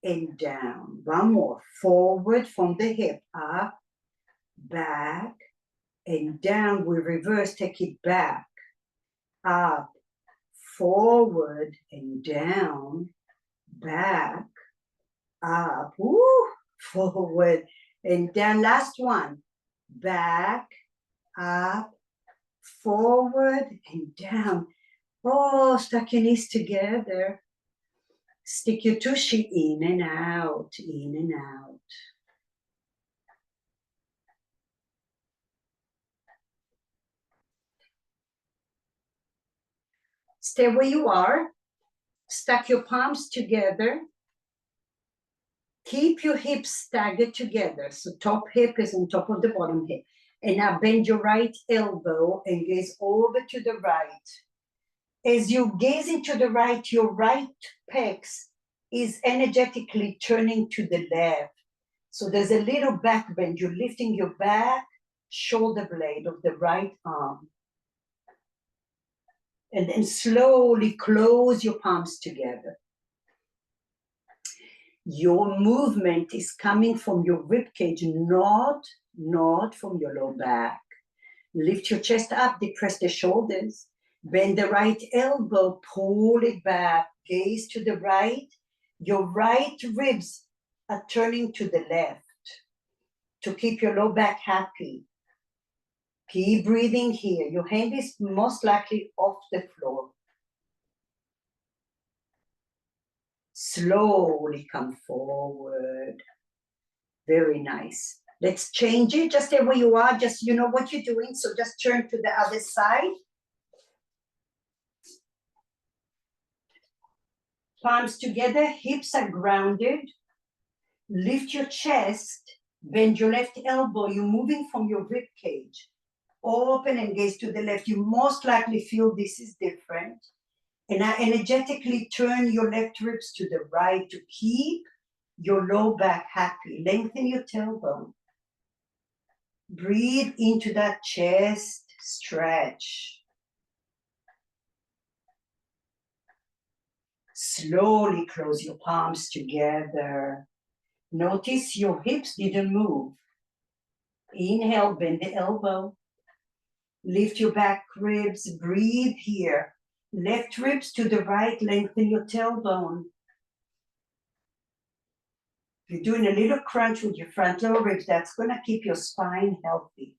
and down. One more. Forward from the hip, up, back and down. We reverse, take it back, up, forward and down, back, up, woo, forward and down. Last one. Back, up, forward and down. Oh, stack your knees together. Stick your tushy in and out, in and out. Stay where you are. Stack your palms together. Keep your hips staggered together. So top hip is on top of the bottom hip. And now bend your right elbow and gaze over to the right. As you gaze into the right, your right pecs is energetically turning to the left. So there's a little back bend. You're lifting your back shoulder blade of the right arm. And then slowly close your palms together. Your movement is coming from your ribcage, not from your low back. Lift your chest up, depress the shoulders. Bend the right elbow, pull it back, gaze to the right. Your right ribs are turning to the left to keep your low back happy. Keep breathing here. Your hand is most likely off the floor. Slowly come forward. Very nice. Let's change it. Just stay where you are. Just, you know what you're doing. So just turn to the other side. Palms together, hips are grounded. Lift your chest, bend your left elbow. You're moving from your rib cage. Open and gaze to the left. You most likely feel this is different. And now energetically turn your left ribs to the right to keep your low back happy. Lengthen your tailbone. Breathe into that chest stretch. Slowly close your palms together. Notice your hips didn't move. Inhale, bend the elbow. Lift your back ribs. Breathe here. Left ribs to the right. Lengthen your tailbone. You're doing a little crunch with your front lower ribs. That's going to keep your spine healthy.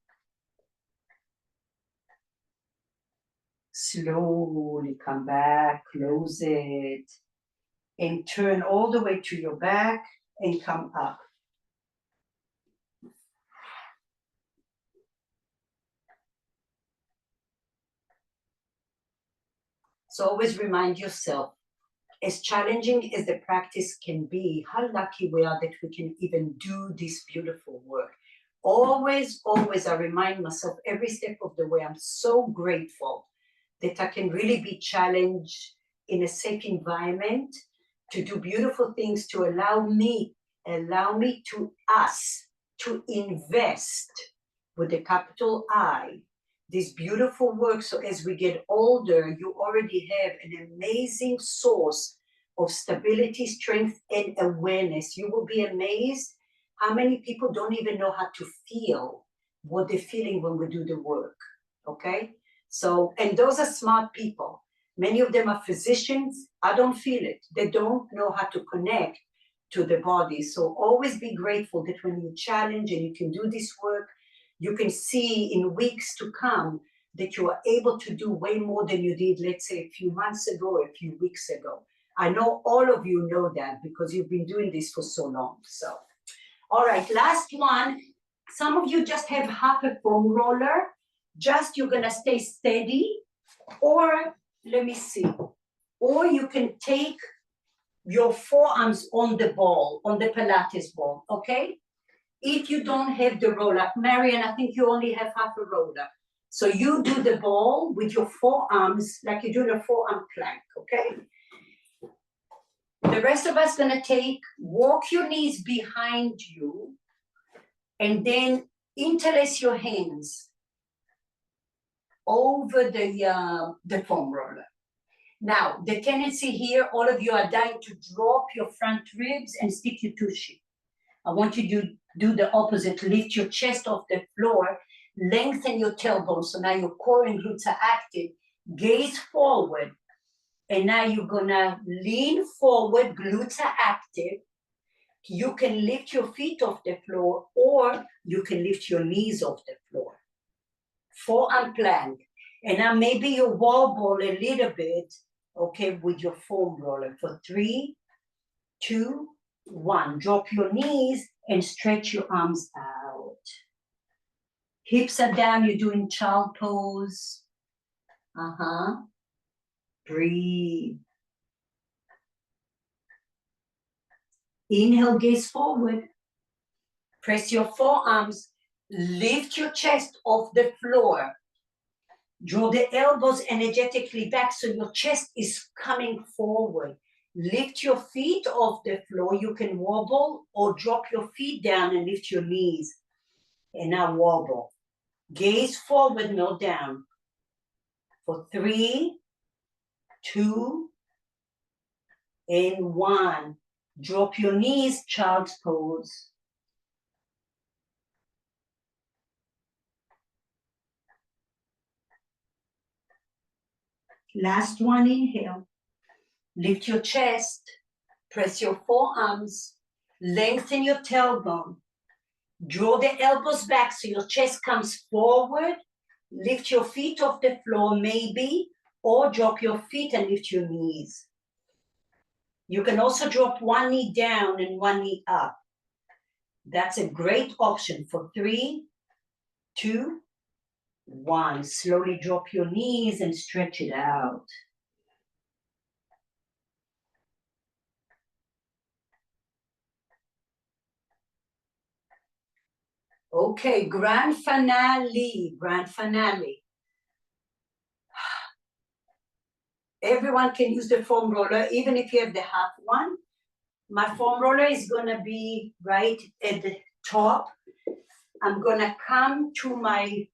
Slowly come back, close it, and turn all the way to your back and come up. So always remind yourself, as challenging as the practice can be, how lucky we are that we can even do this beautiful work. always, I remind myself every step of the way, I'm so grateful that I can really be challenged in a safe environment to do beautiful things, to allow me to us to invest with a capital I, this beautiful work. So as we get older, you already have an amazing source of stability, strength, and awareness. You will be amazed how many people don't even know how to feel what they're feeling when we do the work, okay? So, and those are smart people. Many of them are physicians. I don't feel it. They don't know how to connect to the body. So always be grateful that when you challenge and you can do this work, you can see in weeks to come that you are able to do way more than you did, let's say, a few months ago or a few weeks ago. I know all of you know that because you've been doing this for so long. So, all right, last one. Some of you just have half a foam roller. Just you're gonna stay steady, or let me see, or you can take your forearms on the ball, on the Pilates ball, okay? If you don't have the roller, Marian, I think you only have half a roller. So you do the ball with your forearms, like you do the forearm plank, okay? The rest of us gonna walk your knees behind you, and then interlace your hands over the foam roller. Now, the tendency here, all of you are dying to drop your front ribs and stick your tushy. I want you to do the opposite. Lift your chest off the floor, lengthen your tailbone. So now your core and glutes are active. Gaze forward. And now you're gonna lean forward, glutes are active. You can lift your feet off the floor, or you can lift your knees off the floor. Forearm plank. And now maybe you wobble a little bit, okay, with your foam roller for 3, 2, 1. Drop your knees and stretch your arms out. Hips are down, you're doing child pose. Breathe. Inhale, gaze forward. Press your forearms. Lift your chest off the floor. Draw the elbows energetically back so your chest is coming forward. Lift your feet off the floor. You can wobble or drop your feet down and lift your knees. And now wobble. Gaze forward, no down. For 3, 2, and 1. Drop your knees, child's pose. Last one, inhale. Lift your chest. Press your forearms. Lengthen your tailbone. Draw the elbows back so your chest comes forward. Lift your feet off the floor, maybe, or drop your feet and lift your knees. You can also drop one knee down and one knee up. That's a great option for 3, 2, 1. Slowly drop your knees and stretch it out. Okay, grand finale, grand finale. Everyone can use the foam roller, even if you have the half one. My foam roller is gonna be right at the top. I'm gonna come to my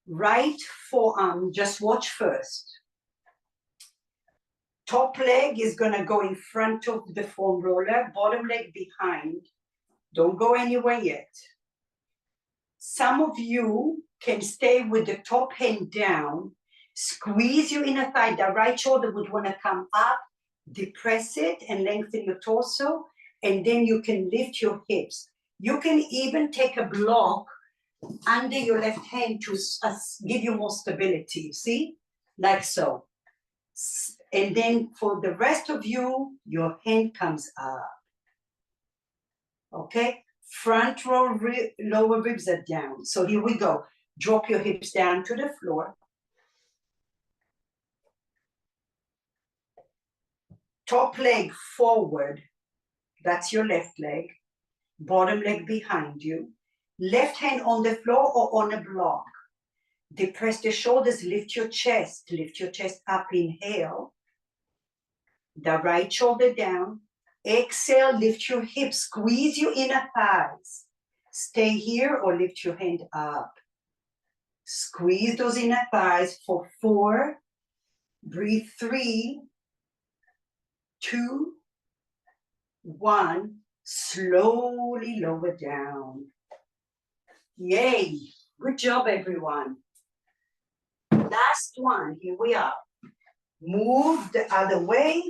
right forearm, just watch first. Top leg is gonna go in front of the foam roller, bottom leg behind. Don't go anywhere yet. Some of you can stay with the top hand down, squeeze your inner thigh, the right shoulder would wanna come up, depress it and lengthen your torso, and then you can lift your hips. You can even take a block under your left hand to give you more stability, see? Like so. And then for the rest of you, your hand comes up. Okay? Front row, lower ribs are down. So here we go. Drop your hips down to the floor. Top leg forward. That's your left leg. Bottom leg behind you. Left hand on the floor or on a block. Depress the shoulders, lift your chest up, inhale. The right shoulder down. Exhale, lift your hips, squeeze your inner thighs. Stay here or lift your hand up. Squeeze those inner thighs for 4. Breathe 3, 2, 1. Slowly lower down. Yay. Good job, everyone. Last one. Here we are. Move the other way.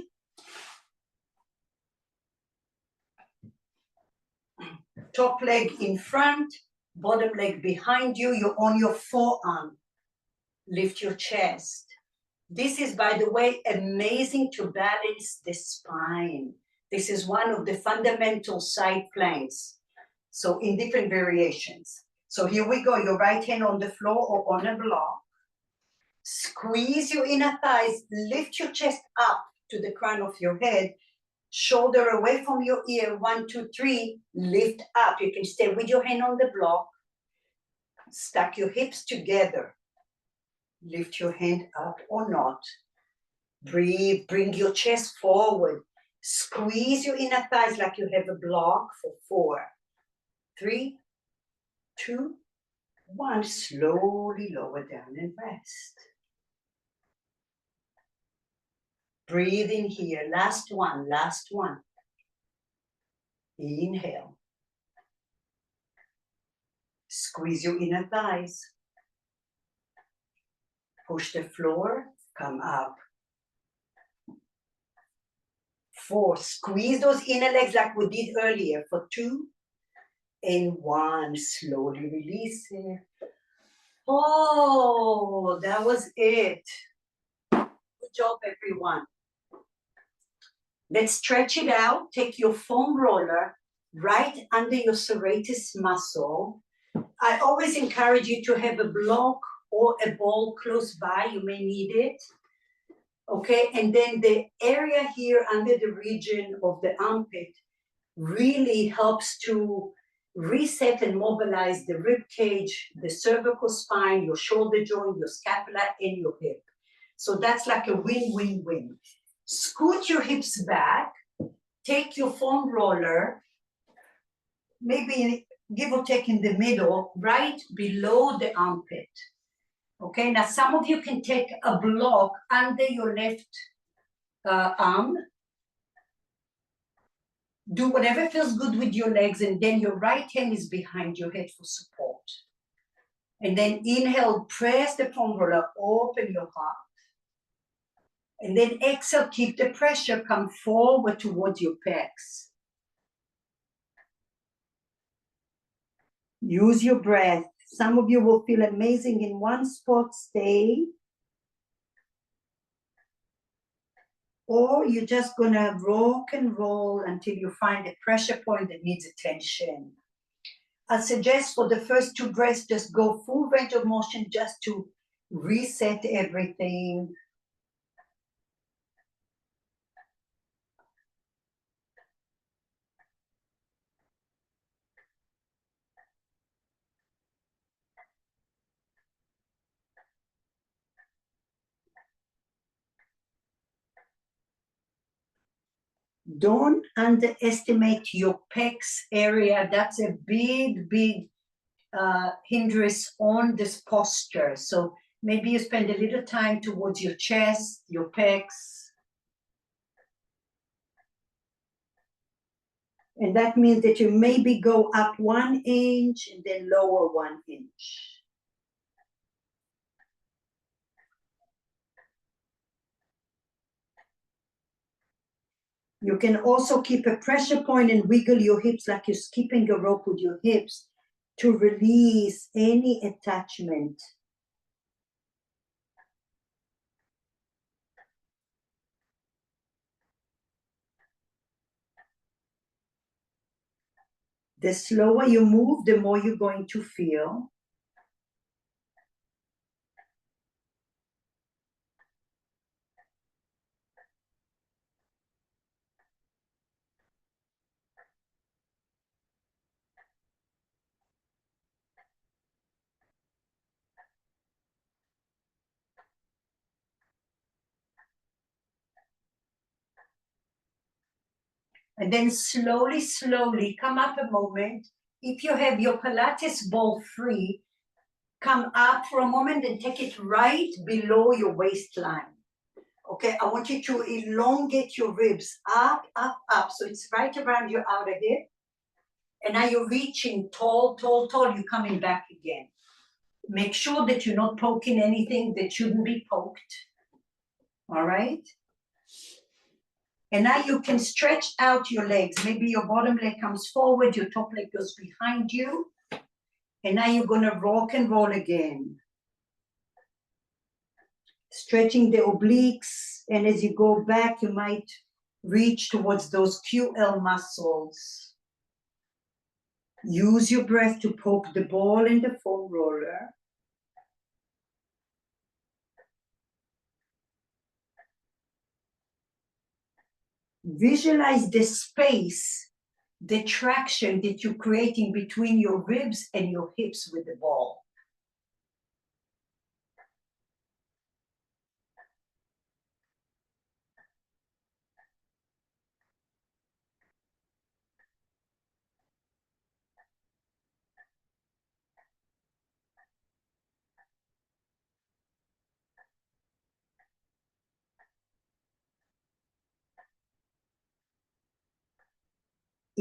Top leg in front, bottom leg behind you. You're on your forearm. Lift your chest. This is, by the way, amazing to balance the spine. This is one of the fundamental side planks. So in different variations. So here we go. Your right hand on the floor or on a block. Squeeze your inner thighs. Lift your chest up to the crown of your head. Shoulder away from your ear. 1, 2, 3. Lift up. You can stay with your hand on the block. Stack your hips together. Lift your hand up or not. Breathe. Bring your chest forward. Squeeze your inner thighs like you have a block for 4, 3, 2, 1. Slowly lower down and rest. Breathe in here. Last one. Last one. Inhale. Squeeze your inner thighs. Push the floor. Come up. 4. Squeeze those inner legs like we did earlier for 2 and 1. Slowly release it. Oh, that was it. Good job, everyone. Let's stretch it out. Take your foam roller right under your serratus muscle. I always encourage you to have a block or a ball close by. You may need it. Okay, and then the area here under the region of the armpit really helps to reset and mobilize the rib cage, the cervical spine, your shoulder joint, your scapula, and your hip. So that's like a win-win-win. Scoot your hips back. Take your foam roller, maybe give or take in the middle, right below the armpit. Okay, now some of you can take a block under your left arm. Do whatever feels good with your legs, and then your right hand is behind your head for support. And then inhale, press the foam roller, open your heart. And then exhale, keep the pressure, come forward towards your pecs. Use your breath. Some of you will feel amazing in one spot, stay. Or you're just gonna rock and roll until you find a pressure point that needs attention. I suggest for the first 2 breaths, just go full range of motion just to reset everything. Don't underestimate your pecs area. That's a big, big hindrance on this posture. So maybe you spend a little time towards your chest, your pecs. And that means that you maybe go up 1 inch and then lower 1 inch. You can also keep a pressure point and wiggle your hips like you're skipping a rope with your hips to release any attachment. The slower you move, the more you're going to feel. And then slowly, slowly come up a moment. If you have your Pilates ball free, come up for a moment and take it right below your waistline. Okay, I want you to elongate your ribs up, up, up. So it's right around your outer hip. And now you're reaching tall, tall, tall. You're coming back again. Make sure that you're not poking anything that shouldn't be poked. All right? And now you can stretch out your legs. Maybe your bottom leg comes forward, your top leg goes behind you. And now you're going to rock and roll again. Stretching the obliques. And as you go back, you might reach towards those QL muscles. Use your breath to poke the ball in the foam roller. Visualize the space, the traction that you're creating between your ribs and your hips with the ball.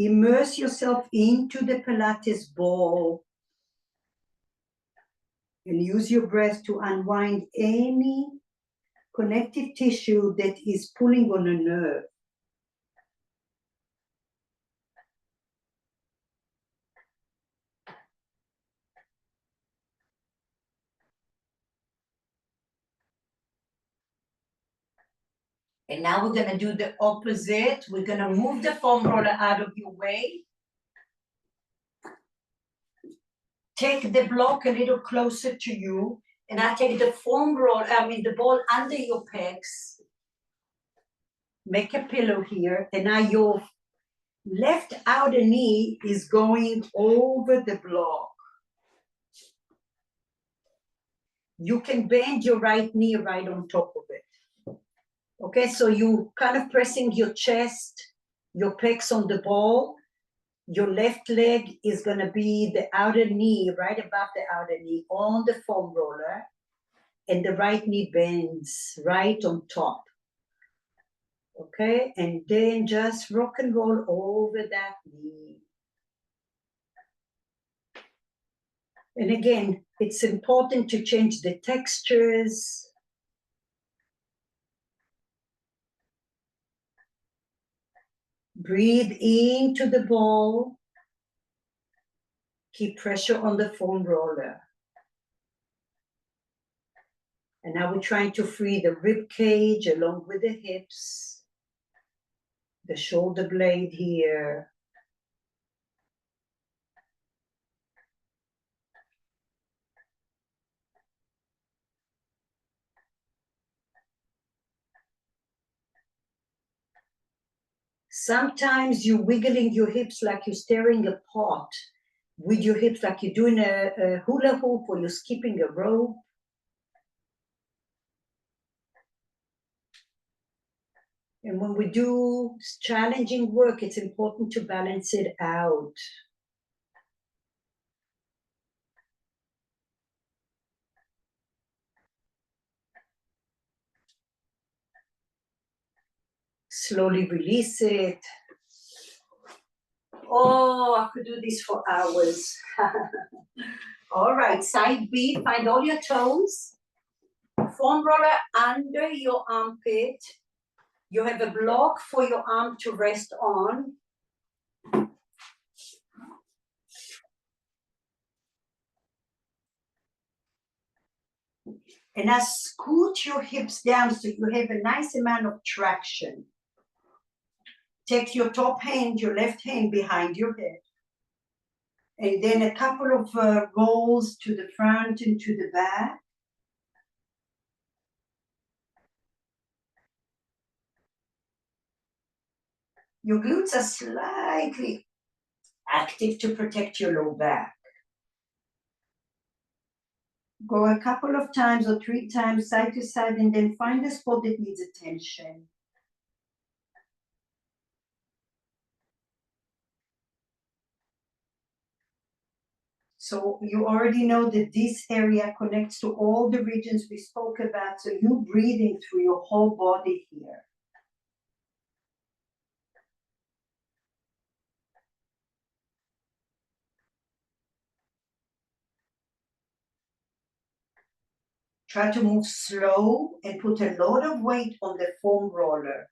Immerse yourself into the Pilates ball and use your breath to unwind any connective tissue that is pulling on a nerve. And now we're going to do the opposite. We're going to move the foam roller out of your way. Take the block a little closer to you. And I take the the ball under your pecs. Make a pillow here. And now your left outer knee is going over the block. You can bend your right knee right on top of it. Okay, so you kind of pressing your chest, your pecs on the ball. Your left leg is going to be the outer knee, right above the outer knee on the foam roller. And the right knee bends right on top. Okay, and then just rock and roll over that knee. And again, it's important to change the textures. Breathe into the ball. Keep pressure on the foam roller. And now we're trying to free the rib cage along with the hips, the shoulder blade here. Sometimes you're wiggling your hips like you're stirring a pot with your hips, like you're doing a hula hoop or you're skipping a rope. And when we do challenging work, it's important to balance it out. Slowly release it. Oh, I could do this for hours. All right, side B, find all your toes. Foam roller under your armpit. You have a block for your arm to rest on. And now scoot your hips down so you have a nice amount of traction. Take your top hand, your left hand behind your head. And then a couple of rolls to the front and to the back. Your glutes are slightly active to protect your low back. Go a couple of times or 3 times side to side and then find the spot that needs attention. So you already know that this area connects to all the regions we spoke about. So you're breathing through your whole body here. Try to move slow and put a lot of weight on the foam roller.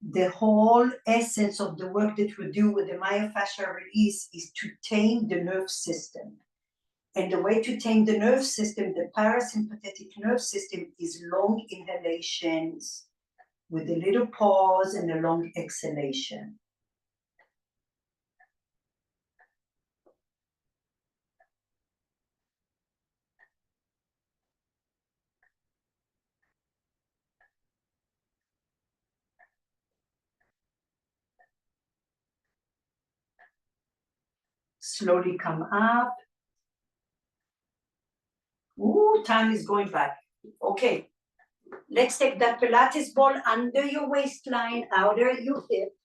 The whole essence of the work that we do with the myofascial release is to tame the nerve system. And the way to tame the nerve system, the parasympathetic nerve system, is long inhalations with a little pause and a long exhalation. Slowly come up. Ooh, time is going by. Okay, let's take that Pilates ball under your waistline, outer your hip.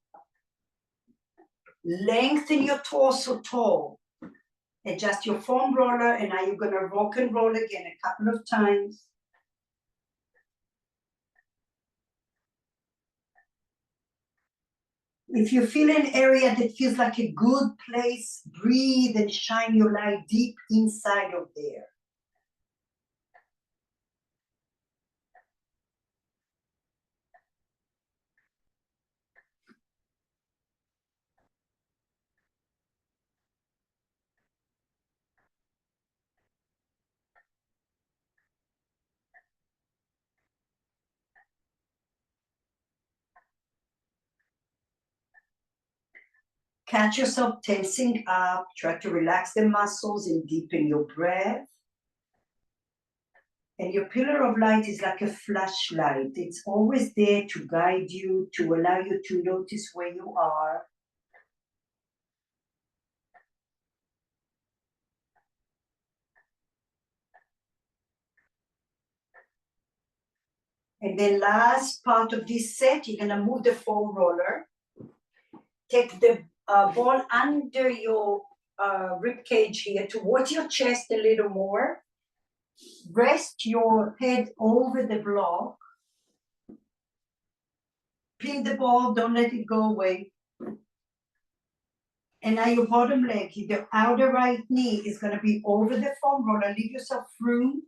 Lengthen your torso tall. Adjust your foam roller, and now you're gonna rock and roll again a couple of times. If you feel an area that feels like a good place, breathe and shine your light deep inside of there. Catch yourself tensing up, try to relax the muscles and deepen your breath. And your pillar of light is like a flashlight. It's always there to guide you, to allow you to notice where you are. And then last part of this set, you're gonna move the foam roller. Take the ball under your rib cage here towards your chest a little more. Rest your head over the block. Pin the ball, don't let it go away. And now your bottom leg, the outer right knee is gonna be over the foam roller. Leave yourself room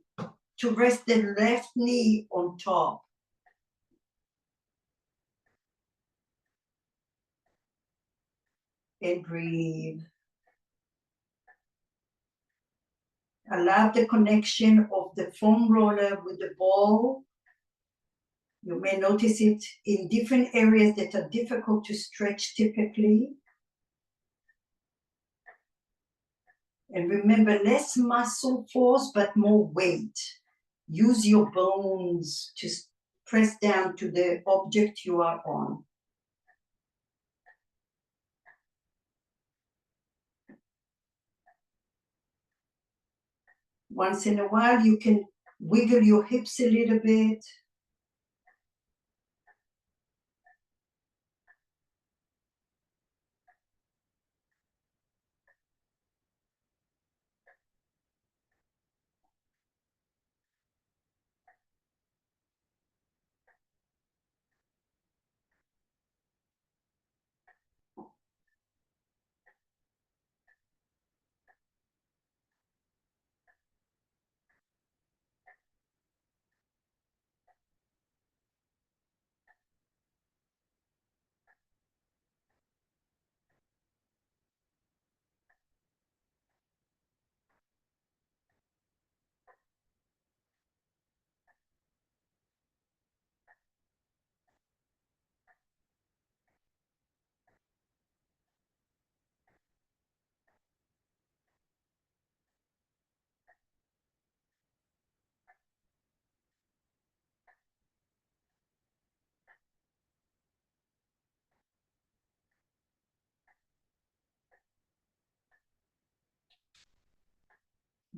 to rest the left knee on top. And breathe. Allow the connection of the foam roller with the ball. You may notice it in different areas that are difficult to stretch typically. And remember, less muscle force, but more weight. Use your bones to press down to the object you are on. Once in a while, you can wiggle your hips a little bit.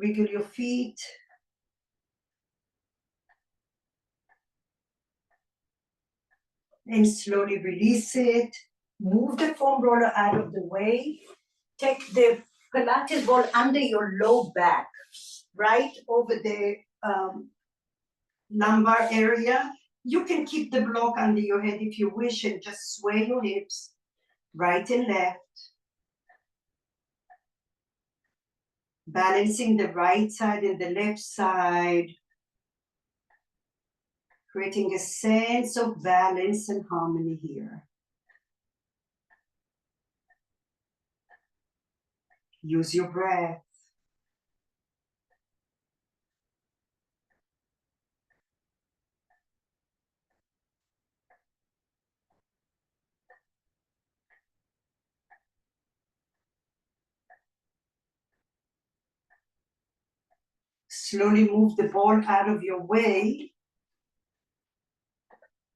Wiggle your feet. And slowly release it. Move the foam roller out of the way. Take the Pilates ball under your low back, right over the lumbar area. You can keep the block under your head if you wish and just sway your hips right and left. Balancing the right side and the left side. Creating a sense of balance and harmony here. Use your breath. Slowly move the ball out of your way.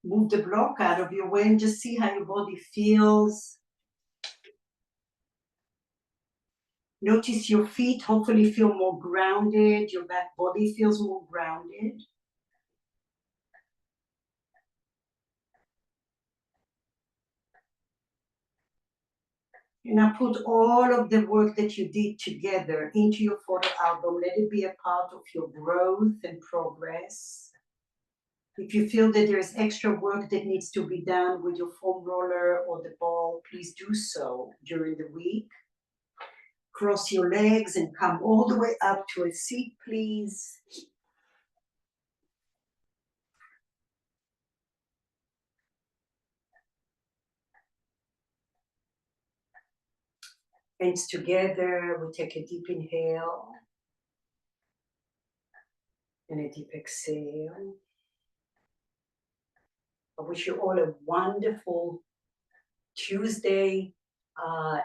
Move the block out of your way and just see how your body feels. Notice your feet hopefully feel more grounded. Your back body feels more grounded. And now put all of the work that you did together into your photo album. Let it be a part of your growth and progress. If you feel that there's extra work that needs to be done with your foam roller or the ball, please do so during the week. Cross your legs and come all the way up to a seat, please. Hands together, we take a deep inhale and a deep exhale. I wish you all a wonderful Tuesday,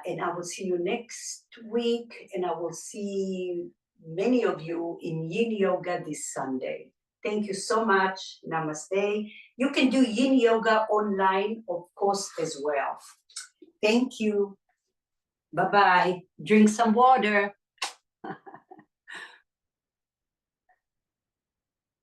and I will see you next week, and I will see many of you in Yin Yoga this Sunday. Thank you so much. Namaste. You can do Yin Yoga online, of course, as well. Thank you. Bye-bye. Drink some water.